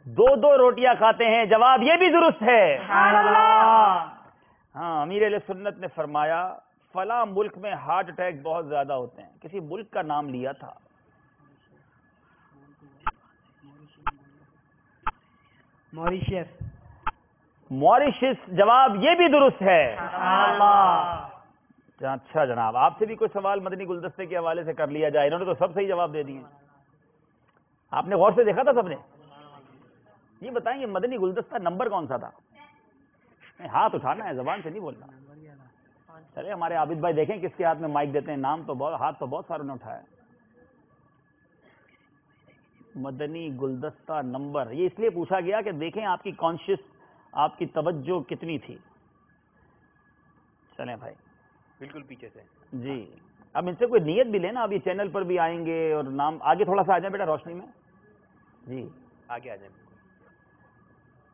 2 روٹیاں کھاتے ہیں. جواب یہ بھی درست ہے. ہاں, امیر اہل سنت نے فرمایا فلاں ملک میں ہارٹ اٹیک بہت زیادہ ہوتے ہیں. کسی ملک کا نام لیا تھا. موریشس. جواب یہ بھی درست ہے. اچھا جناب, آپ سے بھی کوئی سوال مدنی گلدستے کے حوالے سے کر لیا جائے. انہوں نے تو سب صحیح جواب دے دیے. آپ نے غور سے دیکھا تھا سب نے؟ یہ بتائیں یہ مدنی گلدستہ نمبر کون سا تھا؟ ہاتھ اٹھانا ہے, زبان سے نہیں بولنا. چلے ہمارے عابد بھائی دیکھیں کس کے ہاتھ میں مائک دیتے ہیں. نام تو بہت, ہاتھ تو بہت ساروں نے اٹھایا. مدنی گلدستہ نمبر یہ اس لیے پوچھا گیا کہ دیکھیں آپ کی کانشیس, آپ کی توجہ کتنی تھی. چلیں بھائی بالکل پیچھے سے. جی اب ان سے کوئی نیت بھی لینا. اب یہ چینل پر بھی آئیں گے اور نام آگے تھوڑا سا آ جائیں بیٹا روشنی میں. جی آگے آ جائیں.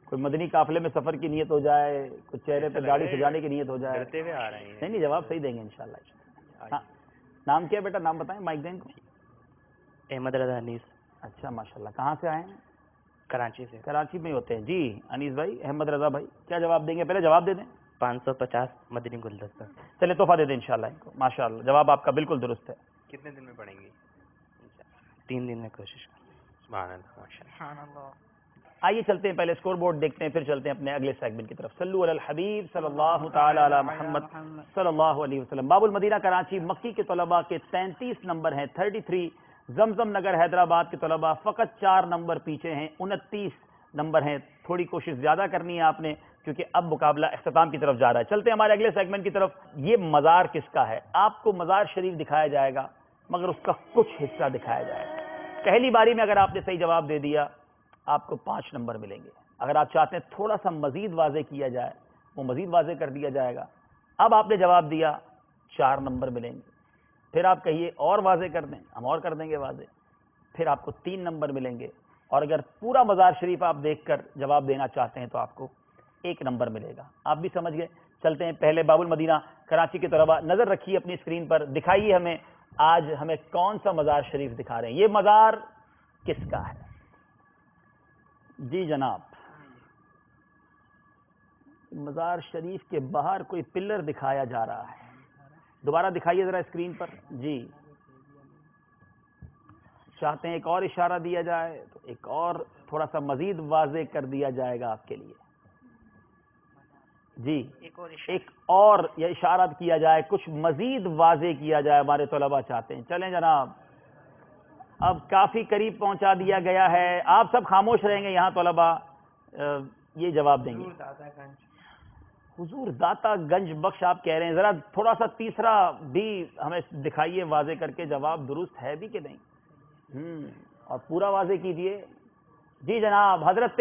کوئی مدنی قافلے میں سفر کی نیت ہو جائے, کچھ چہرے پہ گاڑی سجانے کی نیت ہو جائے. کرتے ہوئے آ رہے ہیں. نہیں جواب صحیح دیں گے انشاءاللہ. ہاں نام کیا بیٹا؟ نام بتائیں, مائک دیں کو. احمد رضا انیس. اچھا ماشاءاللہ. کہاں سے آئے ہیں؟ کراچی سے. کراچی میں ہوتے ہیں. جی انیس بھائی, احمد رضا بھائی کیا جواب دیں گے؟ پہلے جواب دے دیں. 550 مدنی گلدستہ. چلے تحفہ دے دیں انشاءاللہ ان کو. ماشاءاللہ جواب آپ کا بالکل درست ہے. کتنے دن میں پڑھیں گی؟ 3 دن میں کوشش کریں. سبحان اللہ ماشاءاللہ. آئیے چلتے ہیں, پہلے اسکور بورڈ دیکھتے ہیں, پھر چلتے ہیں اپنے اگلے سیگمنٹ کی طرف. صلو علی الحبیب صلی اللہ تعالی علی محمد صلی اللہ علیہ وسلم. باب المدینہ کراچی مکی کے طلباء کے 33 نمبر ہیں 33. زمزم نگر حیدرآباد کے طلباء فقط 4 نمبر پیچھے ہیں 29 نمبر ہیں. تھوڑی کوشش زیادہ کرنی ہے آپ نے کیونکہ اب مقابلہ اختتام کی طرف جا رہا ہے. چلتے ہیں ہمارے اگلے سیگمنٹ کی طرف. یہ مزار کس کا ہے؟ آپ کو مزار شریف دکھایا جائے گا مگر اس کا کچھ حصہ دکھایا جائے گا. پہلی باری میں اگر آپ نے صحیح جواب دے دیا آپ کو 5 نمبر ملیں گے. اگر آپ چاہتے ہیں تھوڑا سا مزید واضح کیا جائے وہ مزید واضح کر دیا جائے گا. اب آپ نے جواب دیا 4 نمبر ملیں گے. پھر آپ کہیے اور واضح کر دیں, ہم اور کر دیں گے واضح, پھر آپ کو 3 نمبر ملیں گے. اور اگر پورا مزار شریف آپ دیکھ کر جواب دینا چاہتے ہیں تو آپ کو 1 نمبر ملے گا. آپ بھی سمجھ گئے. چلتے ہیں پہلے باب المدینہ کراچی کے طلباء نظر رکھیے اپنی اسکرین پر, دکھائیے ہمیں آج ہمیں کون سا مزار شریف دکھا رہے ہیں. یہ مزار کس کا ہے؟ جی جناب, مزار شریف کے باہر کوئی پلر دکھایا جا رہا ہے. دوبارہ دکھائیے ذرا اسکرین پر. جی چاہتے ہیں ایک اور اشارہ دیا جائے تو ایک اور تھوڑا سا مزید واضح کر دیا جائے گا آپ کے لیے. جی ایک اور یہ اشارہ کیا جائے, کچھ مزید واضح کیا جائے, ہمارے طلباء چاہتے ہیں. چلیں جناب, اب کافی قریب پہنچا دیا گیا ہے. آپ سب خاموش رہیں گے یہاں طلباء یہ جواب دیں گے. حضور داتا گنج بخش آپ کہہ رہے ہیں. ذرا تھوڑا سا تیسرا بھی ہمیں دکھائیے واضح کر کے جواب درست ہے بھی کہ نہیں, اور پورا واضح کیجئے. جی جناب, حضرت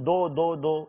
2-2-2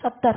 70।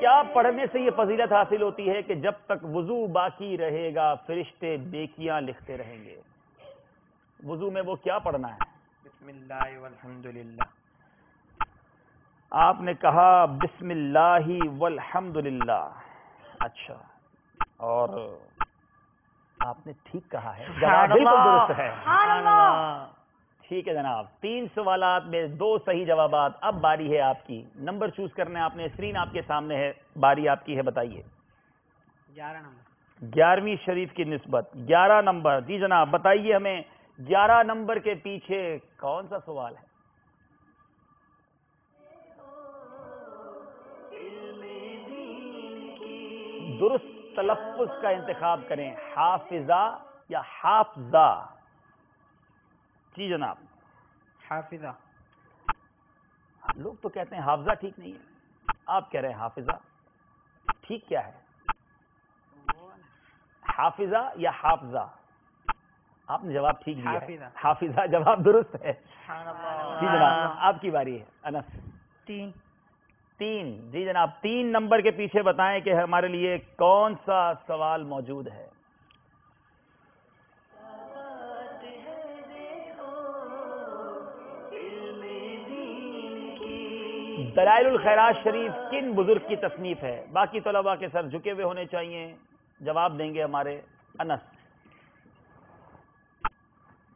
کیا پڑھنے سے یہ فضیلت حاصل ہوتی ہے کہ جب تک وضو باقی رہے گا فرشتے نیکیاں لکھتے رہیں گے؟ وضو میں وہ کیا پڑھنا ہے؟ بسم اللہ والحمدللہ. آپ نے کہا بسم اللہ والحمدللہ. اچھا، اور آپ نے ٹھیک کہا ہے، جواب بالکل درست ہے. ٹھیک ہے جناب، 3 سوالات میں 2 صحیح جوابات. اب باری ہے آپ کی، نمبر چوز کرنا ہے آپ نے، اسکرین آپ کے سامنے ہے، باری آپ کی ہے، بتائیے. 11 نمبر. 11ویں شریف کی نسبت 11 نمبر. جی جناب بتائیے ہمیں 11 نمبر کے پیچھے کون سا سوال ہے؟ درست تلفظ کا انتخاب کریں، حافظہ یا حافظہ؟ جی جناب. حافظہ. لوگ تو کہتے ہیں حافظہ ٹھیک نہیں ہے، آپ کہہ رہے ہیں حافظہ. ٹھیک کیا ہے؟ حافظہ یا حافظہ؟ آپ نے جواب ٹھیک دیا ہے، حافظہ جواب درست ہے. جی جناب آپ کی باری ہے. انس. 3. جی جناب 3 نمبر کے پیچھے بتائیں کہ ہمارے لیے کون سا سوال موجود ہے. دلائل الخیرات شریف کن بزرگ کی تصنیف ہے؟ باقی طلباء کے سر جھکے ہوئے ہونے چاہیے، جواب دیں گے ہمارے انس.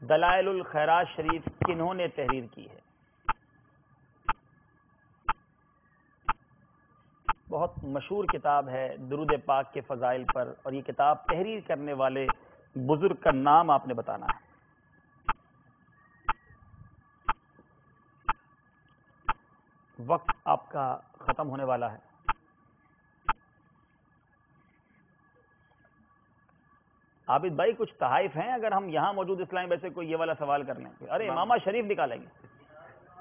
دلائل الخیرات شریف کنہوں نے تحریر کی ہے؟ بہت مشہور کتاب ہے درود پاک کے فضائل پر، اور یہ کتاب تحریر کرنے والے بزرگ کا نام آپ نے بتانا ہے. وقت آپ کا ختم ہونے والا ہے. عابد بھائی کچھ تحائف ہیں اگر ہم یہاں موجود اسلامی ویسے کوئی یہ والا سوال کر لیں؟ ارے امامہ شریف نکالیں گے.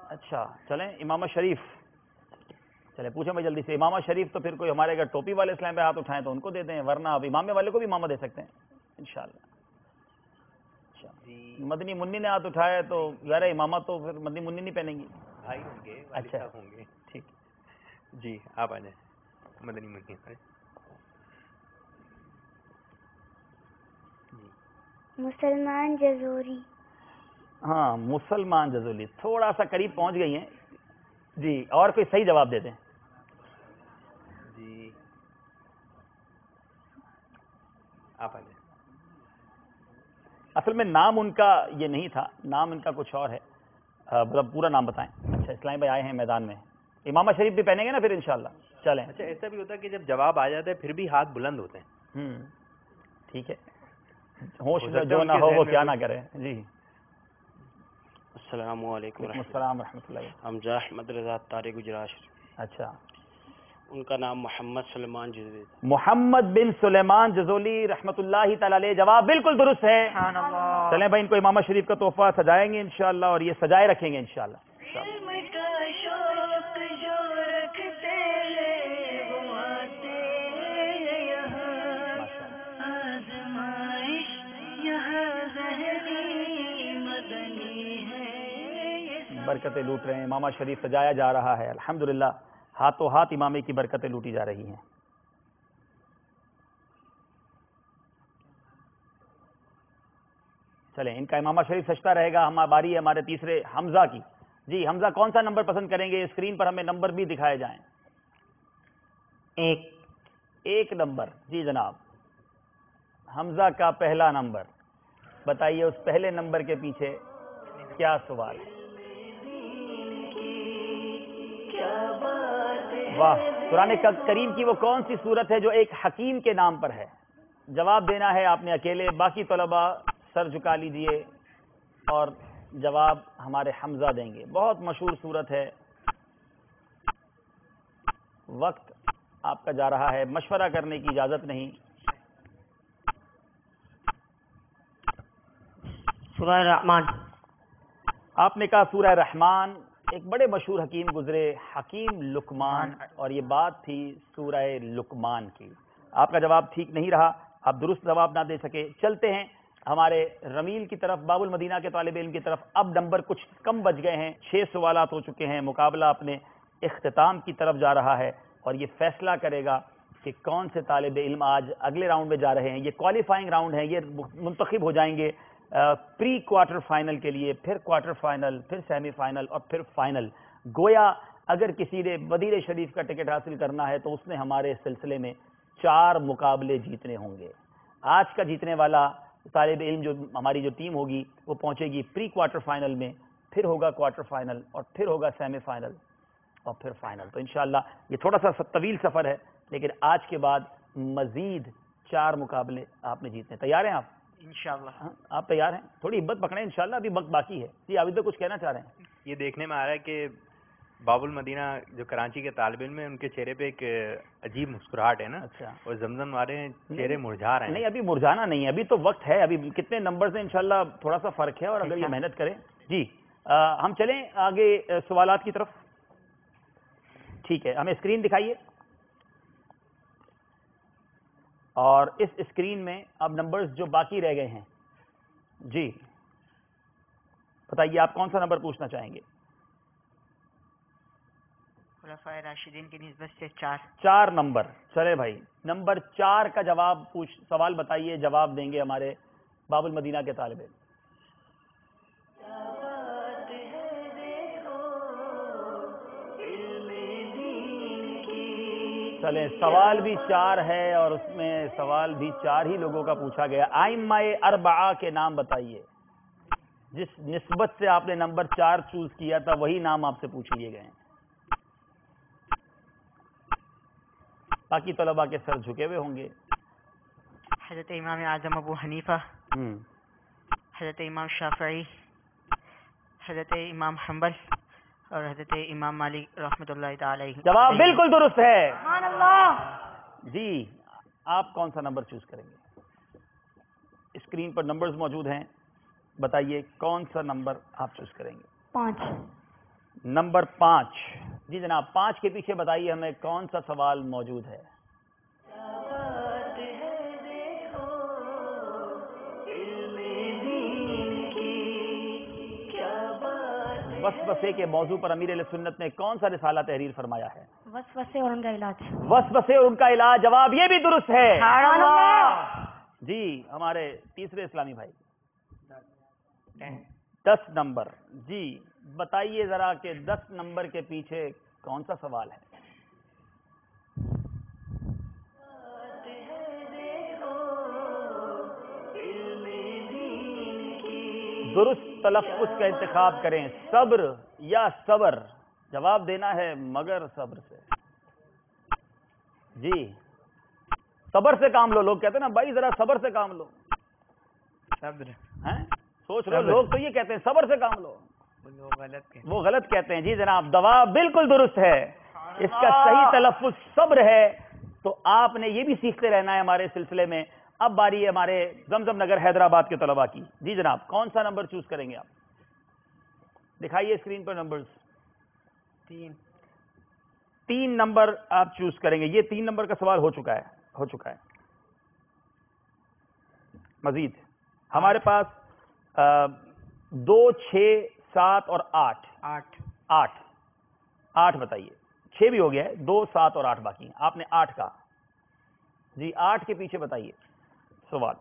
اچھا چلیں امامہ شریف، چلیں پوچھیں میں جلدی سے. امامہ شریف تو پھر کوئی ہمارے اگر ٹوپی والے اسلام پہ ہاتھ اٹھائیں تو ان کو دے دیں، ورنہ اب امامے والے کو بھی امامہ دے سکتے ہیں انشاءاللہ. مدنی منی نے ہاتھ اٹھایا تو یار امامہ تو پھر مدنی منی نہیں پہنیں گی. بھائی ہوں گے، اچھا ہوں گے. ٹھیک. جی آپ آ جائیں مدنی منی. مسلمان جزوری. ہاں مسلمان جزولی تھوڑا سا قریب پہنچ گئی ہیں. جی اور کوئی صحیح جواب دے دیں. جی آپ آ جائیں. اصل میں نام ان کا یہ نہیں تھا، نام ان کا کچھ اور ہے. مطلب پورا نام بتائیں. اچھا اسلامی بھائی آئے ہیں میدان میں، امامہ شریف بھی پہنیں گے نا پھر انشاءاللہ. چلیں. اچھا ایسا بھی ہوتا ہے کہ جب جواب آ جاتا ہے پھر بھی ہاتھ بلند ہوتے ہیں. ٹھیک ہے، ہوش میں جو نہ ہو وہ کیا نہ کرے. جی السلام علیکم. السلام ورحمۃ اللہ. حمزہ احمد رضا طارق گجرات. اچھا ان کا نام محمد سلیمان جزولی. محمد بن سلیمان جزولی رحمۃ اللہ تعالی علیہ. جواب بالکل درست ہے. چلیں بھائی ان کو امامہ شریف کا تحفہ سجائیں گے انشاءاللہ، اور یہ سجائے رکھیں گے انشاءاللہ. برکتیں لوٹ رہے ہیں، امامہ شریف سجایا جا رہا ہے الحمدللہ. ہاتھوں ہاتھ امامے کی برکتیں لوٹی جا رہی ہیں. چلیں ان کا امامہ شریف سجتا رہے گا. ہماری باری ہے ہمارے تیسرے حمزہ کی. جی حمزہ کون سا نمبر پسند کریں گے؟ اسکرین پر ہمیں نمبر بھی دکھائے جائیں. 1 نمبر. جی جناب حمزہ کا پہلا نمبر. بتائیے اس پہلے نمبر کے پیچھے کیا سوال ہے؟ واہ. قرآن کریم کی وہ کون سی صورت ہے جو ایک حکیم کے نام پر ہے؟ جواب دینا ہے آپ نے اکیلے، باقی طلباء سر جھکا لیجئے اور جواب ہمارے حمزہ دیں گے. بہت مشہور صورت ہے. وقت آپ کا جا رہا ہے، مشورہ کرنے کی اجازت نہیں. سورہ رحمان. آپ نے کہا سورہ رحمان. ایک بڑے مشہور حکیم گزرے، حکیم لقمان، اور یہ بات تھی سورہ لقمان کی. آپ کا جواب ٹھیک نہیں رہا، آپ درست جواب نہ دے سکے. چلتے ہیں ہمارے رمیل کی طرف، باب المدینہ کے طالب علم کی طرف. اب نمبر کچھ کم بچ گئے ہیں، 6 سوالات ہو چکے ہیں. مقابلہ اپنے اختتام کی طرف جا رہا ہے. اور یہ فیصلہ کرے گا کہ کون سے طالب علم آج اگلے راؤنڈ میں جا رہے ہیں. یہ کوالیفائنگ راؤنڈ ہے, یہ منتخب ہو جائیں گے پری کوارٹر فائنل کے لیے, پھر کوارٹر فائنل, پھر سیمی فائنل اور پھر فائنل. گویا اگر کسی نے مدینہ شریف کا ٹکٹ حاصل کرنا ہے تو اس نے ہمارے سلسلے میں 4 مقابلے جیتنے ہوں گے. آج کا جیتنے والا طالب علم جو ہماری جو ٹیم ہوگی وہ پہنچے گی پری کوارٹر فائنل میں, پھر ہوگا کوارٹر فائنل اور پھر ہوگا سیمی فائنل اور پھر فائنل. تو انشاءاللہ یہ تھوڑا سا طویل سفر ہے, لیکن آج کے بعد مزید 4 مقابلے آپ نے جیتنے. تیار ہیں آپ؟ انشاءاللہ. آپ تیار ہیں؟ تھوڑی ہمت پکڑیں, انشاءاللہ ابھی وقت باقی ہے. جی ابھی تو کچھ کہنا چاہ رہے ہیں؟ یہ دیکھنے میں آ رہا ہے کہ باب المدینہ جو کراچی کے طالب علم ہیں ان کے چہرے پہ ایک عجیب مسکراہٹ ہے نا. اچھا. اور زمزم والے چہرے مرجھا رہے ہیں. نہیں ابھی مرجھانا نہیں ہے, ابھی تو وقت ہے. ابھی کتنے نمبرز ہیں, انشاءاللہ تھوڑا سا فرق ہے, اور اگر یہ محنت کریں. جی ہم چلیں آگے سوالات کی طرف. ٹھیک ہے, ہمیں اسکرین دکھائیے, اور اس اسکرین میں اب نمبرز جو باقی رہ گئے ہیں, جی بتائیے آپ کون سا نمبر پوچھنا چاہیں گے؟ خلفائے راشدین کی نسبت سے 4 نمبر. چلے بھائی, نمبر 4 کا جواب سوال بتائیے, جواب دیں گے ہمارے باب المدینہ کے طالب علم. چلیں, سوال بھی 4 ہے اور اس میں سوال بھی 4 ہی لوگوں کا پوچھا گیا. ائمہ اربعہ کے نام بتائیے. جس نسبت سے آپ نے نمبر 4 چوز کیا تھا وہی نام آپ سے پوچھ لیے گئے ہیں. باقی طلباء کے سر جھکے ہوئے ہوں گے. حضرت امام اعظم ابو حنیفہ, حضرت امام شافعی, حضرت امام حنبل اور حضرت امام مالک رحمۃ اللہ تعالی. جواب بالکل درست ہے. سبحان اللہ. جی آپ کون سا نمبر چوز کریں گے؟ اسکرین پر نمبرز موجود ہیں, بتائیے کون سا نمبر آپ چوز کریں گے؟ 5. نمبر 5. جی جناب, 5 کے پیچھے بتائیے ہمیں کون سا سوال موجود ہے؟ وسوسے کے موضوع پر امیر اہل سنت نے کون سا رسالہ تحریر فرمایا ہے؟ وسوسے اور ان کا علاج. وسوسے اور ان کا علاج. جواب یہ بھی درست ہے. جی ہمارے تیسرے اسلامی بھائی 10 نمبر. جی بتائیے ذرا کہ 10 نمبر کے پیچھے کون سا سوال ہے؟ درست تلفظ کا انتخاب کریں, صبر یا صبر. جواب دینا ہے مگر صبر سے. جی صبر سے کام لو. لوگ کہتے ہیں نا بھائی ذرا صبر سے کام لو. صبر ہیں سوچ لو, لوگ تو یہ کہتے ہیں صبر سے کام لو, وہ غلط کہتے ہیں. جی جناب, جواب بالکل درست ہے. اس کا صحیح تلفظ صبر ہے. تو آپ نے یہ بھی سیکھتے رہنا ہے ہمارے سلسلے میں. اب باری ہے ہمارے زمزم نگر حیدرآباد کے طلباء کی. جی جناب, کون سا نمبر چوز کریں گے آپ؟ دکھائیے اسکرین پر نمبرز. 3 نمبر آپ چوز کریں گے. یہ 3 نمبر کا سوال ہو چکا ہے. مزید ہمارے پاس 2, 6, 7 اور 8. 8 بتائیے. 6 بھی ہو گیا ہے, 2, 7 اور 8 باقی ہیں. آپ نے 8 کہا. جی 8 کے پیچھے بتائیے سوال.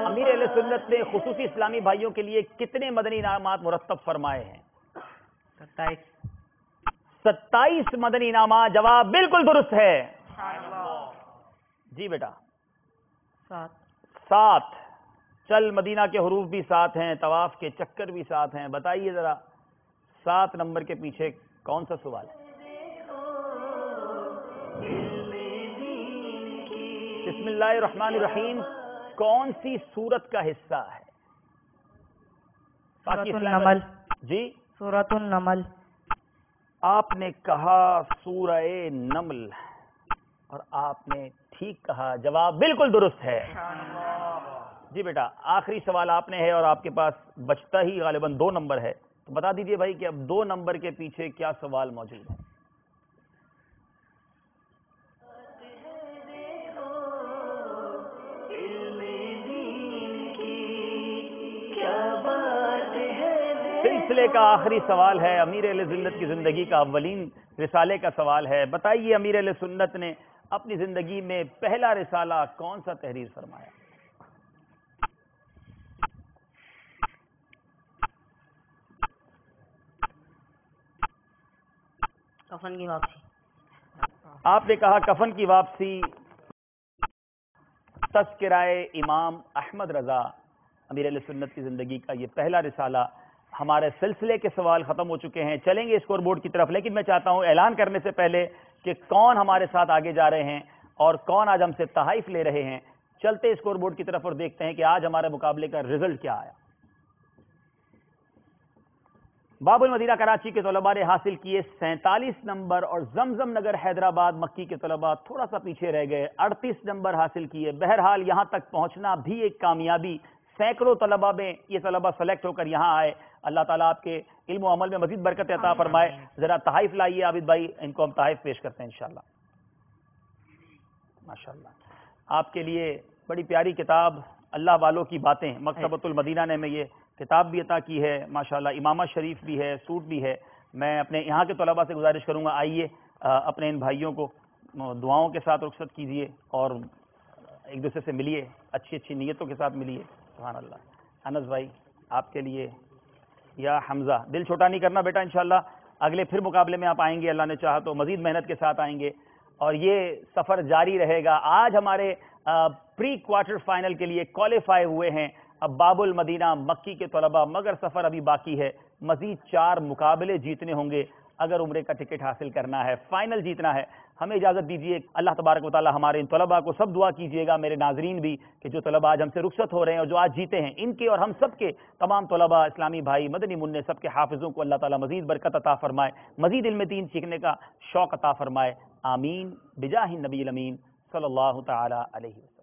امیر اہل سنت نے خصوصی اسلامی بھائیوں کے لیے کتنے مدنی انعامات مرتب فرمائے ہیں؟ 27 مدنی انعامات. جواب بالکل درست ہے. جی بیٹا 7. چل مدینہ کے حروف بھی 7 ہیں, طواف کے چکر بھی 7 ہیں. بتائیے ذرا 7 نمبر کے پیچھے کون سا سوال ہے؟ بسم اللہ الرحمن الرحیم کون سی سورت کا حصہ ہے؟ سورۃ النمل. جی سورۃ النمل. آپ نے کہا سورہ نمل, اور آپ نے ٹھیک کہا. جواب بالکل درست ہے. جی بیٹا, آخری سوال آپ نے ہے اور آپ کے پاس بچتا ہی غالباً 2 نمبر ہے. تو بتا دیجئے بھائی کہ اب 2 نمبر کے پیچھے کیا سوال موجود ہے؟ سلسلے کا آخری سوال ہے، امیر اہل سنت کی زندگی کا اولین رسالے کا سوال ہے۔ بتائیے امیر اہل سنت نے اپنی زندگی میں پہلا رسالہ کون سا تحریر فرمایا؟ کفن کی واپسی۔ آپ نے کہا کفن کی واپسی۔ تذکرہ امام احمد رضا امیر اہل سنت کی زندگی کا یہ پہلا رسالہ۔ ہمارے سلسلے کے سوال ختم ہو چکے ہیں، چلیں گے اسکور بورڈ کی طرف، لیکن میں چاہتا ہوں اعلان کرنے سے پہلے کہ کون ہمارے ساتھ آگے جا رہے ہیں اور کون آج ہم سے تحائف لے رہے ہیں۔ چلتے اسکور بورڈ کی طرف اور دیکھتے ہیں کہ آج ہمارے مقابلے کا رزلٹ کیا آیا۔ باب المدینہ کراچی کے طلباء نے حاصل کیے 47 نمبر اور زمزم نگر حیدرآباد مکی کے طلباء تھوڑا سا پیچھے رہ گئے، 38 نمبر حاصل کیے۔ بہرحال یہاں تک پہنچنا بھی ایک کامیابی، سینکڑوں طلباء میں یہ طلباء سلیکٹ ہو کر یہاں آئے۔ اللہ تعالیٰ آپ کے علم و عمل میں مزید برکت عطا فرمائے۔ ذرا تحائف لائیے عابد بھائی، ان کو ہم تحائف پیش کرتے ہیں انشاءاللہ۔ ماشاءاللہ آپ کے لیے بڑی پیاری کتاب اللہ والوں کی باتیں، مکتبۃ المدینہ نے میں یہ کتاب بھی عطا کی ہے ماشاءاللہ، امامہ شریف بھی ہے، سوٹ بھی ہے۔ میں اپنے یہاں کے طلباء سے گزارش کروں گا، آئیے اپنے ان بھائیوں کو دعاؤں کے ساتھ رخصت کیجیے اور ایک دوسرے سے ملیے، اچھی اچھی نیتوں کے ساتھ ملیے۔ سبحان اللہ۔ انس بھائی آپ کے لیے، یا حمزہ دل چھوٹا نہیں کرنا بیٹا، انشاءاللہ اگلے پھر مقابلے میں آپ آئیں گے، اللہ نے چاہا تو مزید محنت کے ساتھ آئیں گے اور یہ سفر جاری رہے گا۔ آج ہمارے پری کوارٹر فائنل کے لیے کوالیفائی ہوئے ہیں اب باب المدینہ مکی کے طلباء، مگر سفر ابھی باقی ہے، مزید 4 مقابلے جیتنے ہوں گے اگر عمرے کا ٹکٹ حاصل کرنا ہے، فائنل جیتنا ہے۔ ہمیں اجازت دیجیے، اللہ تبارک و تعالی ہمارے ان طلباء کو، سب دعا کیجیے گا میرے ناظرین بھی، کہ جو طلباء آج ہم سے رخصت ہو رہے ہیں اور جو آج جیتے ہیں، ان کے اور ہم سب کے تمام طلباء، اسلامی بھائی، مدنی منع، سب کے حافظوں کو اللہ تعالیٰ مزید برکت عطا فرمائے، مزید علم دین سیکھنے کا شوق عطا فرمائے، آمین بجاہ النبی الامین صلی اللہ تعالی علیہ وسلم۔